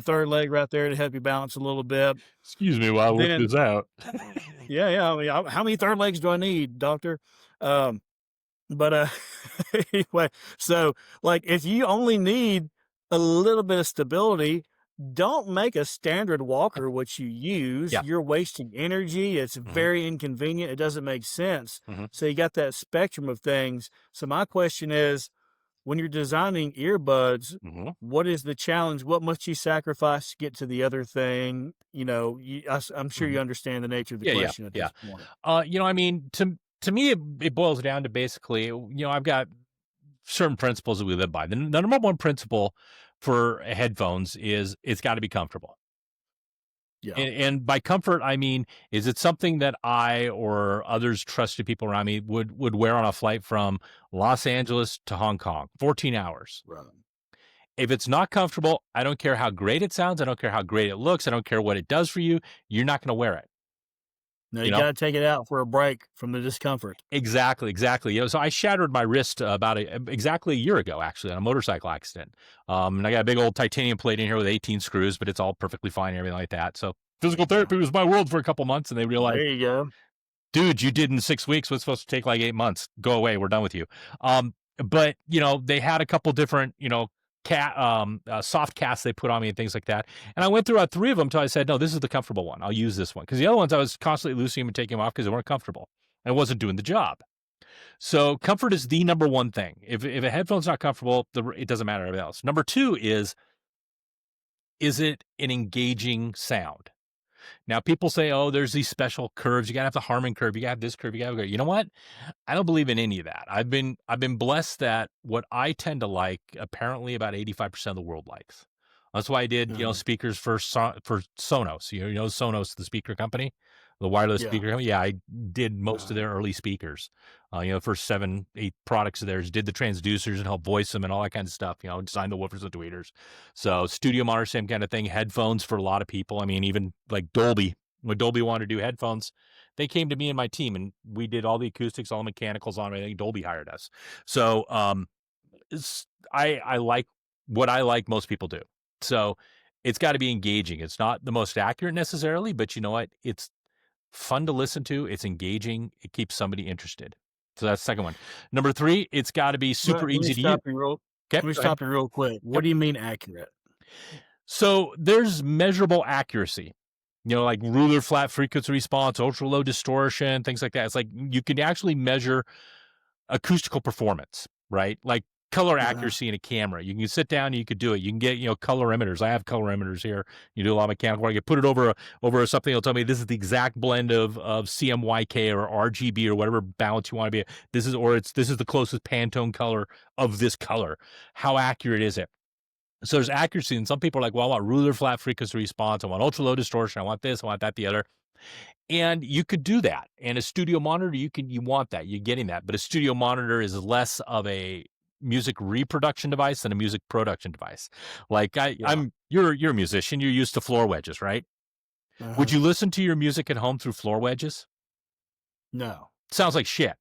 third leg right there to help you balance a little bit. Excuse me while I work Then, this out. yeah, yeah. I mean, how many third legs do I need, doctor? Um, but anyway, so like if you only need a little bit of stability, don't make a standard walker what you use. Yeah. You're wasting energy. It's Mhm. very inconvenient. It doesn't make sense. Mhm. So you got that spectrum of things. So my question is, when you're designing earbuds, Mhm. what is the challenge? What must you sacrifice to get to the other thing? I'm sure Mhm. you understand the nature of the Yeah, yeah, question at yeah. this point. I mean, to me, it boils down to basically, I've got certain principles that we live by. The number one principle for headphones is it's got to be comfortable. Yeah. And by comfort, I mean, is it something that I or others trusted people around me would wear on a flight from Los Angeles to Hong Kong, 14 hours? Right. If it's not comfortable, I don't care how great it sounds. I don't care how great it looks. I don't care what it does for you. You're not going to wear it. No, You you know? got to take it out for a break from the discomfort. Exactly, exactly. So I shattered my wrist about exactly a year ago, actually, on a motorcycle accident. And I got a big old titanium plate in here with 18 screws, but it's all perfectly fine and everything like that. So physical Yeah. therapy was my world for a couple months, and they realized, There you go. dude, you did in 6 weeks what's supposed to take like 8 months. Go away, we're done with you. But they had a couple different, soft casts they put on me and things like that. And I went through three of them until I said, no, this is the comfortable one. I'll use this one because the other ones I was constantly loosening them and taking them off because they weren't comfortable. And it wasn't doing the job. So comfort is the number one thing. If a headphone's not comfortable, it doesn't matter everything else. Number two is it an engaging sound? Now people say, oh, there's these special curves. You gotta have the Harman curve. You gotta have this curve. You gotta go. You know what? I don't believe in any of that. I've been blessed that what I tend to like, apparently about 85% of the world likes. That's why I did, Uh-huh. speakers for Sonos. You know Sonos, the speaker company, the wireless Yeah. speaker company. Yeah, I did most of Uh-huh. their early speakers. First 7, 8 products of theirs, did the transducers and helped voice them and all that kind of stuff. Designed the woofers and tweeters. So studio monitor, same kind of thing. Headphones for a lot of people. I mean, even like Dolby, when Dolby wanted to do headphones, they came to me and my team, and we did all the acoustics, all the mechanicals on everything. Dolby hired us. So I like what I like most people do. So it's got to be engaging. It's not the most accurate necessarily, but you know what? It's fun to listen to. It's engaging. It keeps somebody interested. So that's the second one. Number three, it's got to be super Let me easy to use. stop you real Okay, let me go ahead. stop you real quick. What Yep. do you mean accurate? So there's measurable accuracy. Like ruler flat frequency response, ultra low distortion, things like that. It's like you can actually measure acoustical performance, right? Like color Uh-huh. accuracy in a camera. You can sit down and you could do it. You can get, colorimeters. I have colorimeters here. You do a lot of mechanical work. You put it over something. It'll tell me this is the exact blend of CMYK or RGB or whatever balance you want to be. This is the closest Pantone color of this color. How accurate is it? So there's accuracy, and some people are like, well, I want ruler flat frequency response. I want ultra low distortion. I want this. I want that, the other. And you could do that. And a studio monitor, you want that. You're getting that. But a studio monitor is less of a music reproduction device than a music production device. Like Yeah. you're a musician. You're used to floor wedges, right? Would Uh-huh. you listen to your music at home through floor wedges? No. Sounds like shit.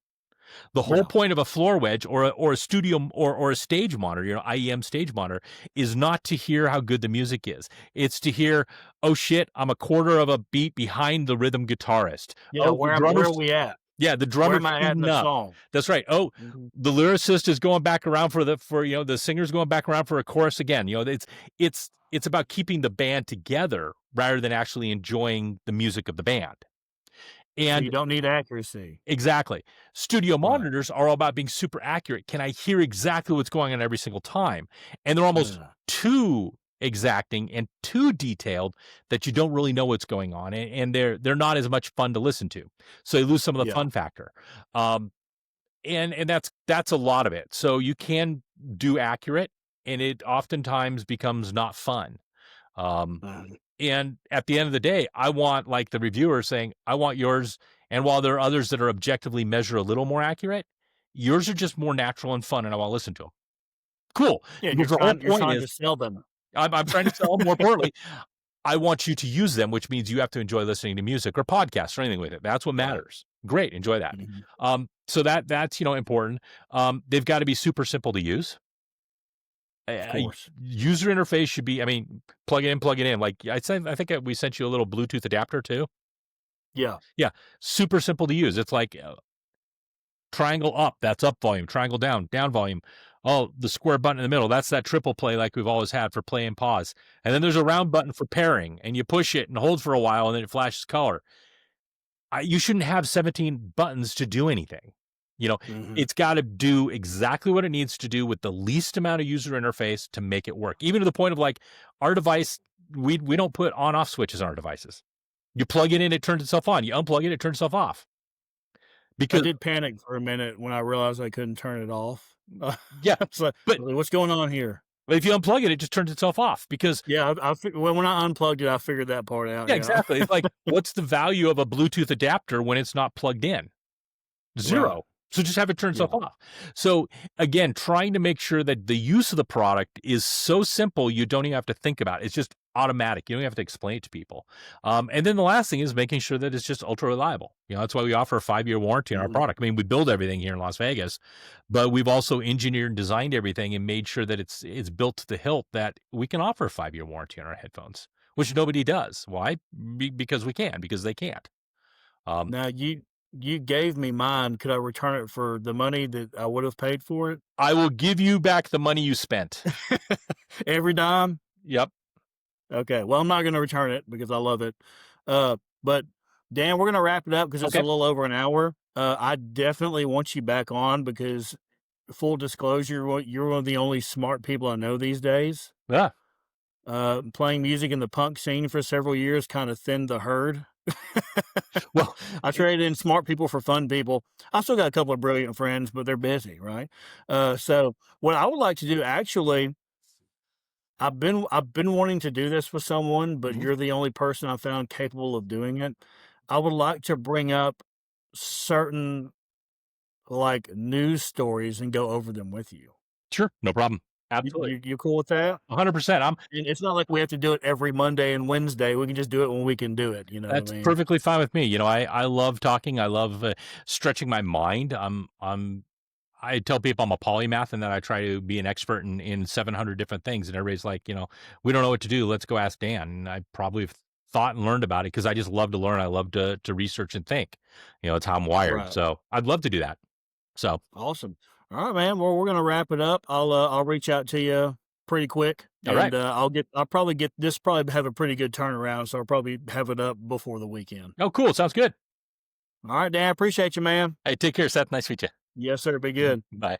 The whole No. point of a floor wedge or a studio or a stage monitor, IEM stage monitor, is not to hear how good the music is. It's to hear, oh shit, I'm a quarter of a beat behind the rhythm guitarist. Yeah. Oh, the Where drummer's are we at? yeah, the Where drummer's am I at in speeding the up. song? That's right. Oh, Mhm. the lyricist is going back around the singer's going back around for a chorus again. It's about keeping the band together rather than actually enjoying the music of the band. So you And don't need accuracy. exactly. Studio Right. monitors are all about being super accurate. Can I hear exactly what's going on every single time? And they're almost Yeah. too exacting and too detailed that you don't really know what's going on, and they're not as much fun to listen to. So you lose some of the Yeah. fun factor. Um, and that's a lot of it. So you can do accurate, and it oftentimes becomes not fun. Um, Uh, and at the end of the day, I want, like the reviewer saying, I want yours. And while there are others that are objectively measure a little more accurate, yours are just more natural and fun, and I want to listen to them. Cool. yeah. Because the whole You're point trying is to sell them. I'm trying to sell them. More importantly, I want you to use them, which means you have to enjoy listening to music or podcasts or anything with it. That's what Right. matters. Great. Enjoy that. Mhm. So that's, important. They've got to be super simple to use. Of A course. user interface should be, I mean, plug it in, plug it in. Like I think we sent you a little Bluetooth adapter too. Yeah. Yeah, super simple to use. It's like triangle up, that's up volume, triangle down, down volume. Oh, the square button in the middle, that's that triple play like we've always had for play and pause. And then there's a round button for pairing, and you push it and hold for a while, and then it flashes color. You shouldn't have 17 buttons to do anything. Mhm. It's got to do exactly what it needs to do with the least amount of user interface to make it work. Even to the point of like our device, we don't put on off switches on our devices. You plug it in, it turns itself on. You unplug it, it turns itself off. I Because did panic for a minute when I realized I couldn't turn it off. yeah, It's like, but what's going on here? if you unplug it, it just turns itself off. Because Yeah, when I unplugged it, I figured that part out. yeah, Yeah. exactly. It's like, what's the value of a Bluetooth adapter when it's not plugged in? Right. Zero. So just have it turn Yeah. itself off. So again, trying to make sure that the use of the product is so simple you don't even have to think about it. It's just automatic. You don't have to explain it to people. And then the last thing is making sure that it's just ultra reliable. That's why we offer a 5-year warranty on our Mhm. product. I mean, we build everything here in Las Vegas, but we've also engineered and designed everything and made sure that it's built to the hilt that we can offer a 5-year warranty on our headphones, which nobody does. Why? Because we can, because they can't. Um, Now you gave me mine. Could I return it for the money that I would have paid for it? I will give you back the money you spent. Every dime? Yep. Okay. Well, I'm not going to return it because I love it. But Dan, we're going to wrap it up because it's a Okay. little over an hour. I definitely want you back on because full disclosure, you're one of the only smart people I know these days. Yeah. Playing music in the punk scene for several years kind of thinned the herd. Well, I traded in smart people for fun people. I still got a couple of brilliant friends, but they're busy, right? So what I would like to do, actually, I've been wanting to do this with someone, but mhm. you're the only person I found capable of doing it. I would like to bring up certain like news stories and go over them with you. Sure, no problem. You, Absolutely. you, you cool with that? 100%. And it's not like we have to do it every Monday and Wednesday. We can just do it when we can do it. You know what That's I mean? perfectly fine with me. I love talking. I love stretching my mind. I tell people I'm a polymath and that I try to be an expert in 700 different things. And everybody's like, we don't know what to do. Let's go ask Dan. And I probably have thought and learned about it because I just love to learn. I love to research and think. It's how I'm wired. Right. So I'd love to do that. So, Awesome. All right, man. Well, we're gonna wrap it up. I'll reach out to you pretty quick, all right. and I'll probably get this. Probably have a pretty good turnaround, so I'll probably have it up before the weekend. Oh, cool. Sounds good. All right, Dan. Appreciate you, man. Hey, take care, Seth. Nice to meet you. Yes, sir. Be good. Bye.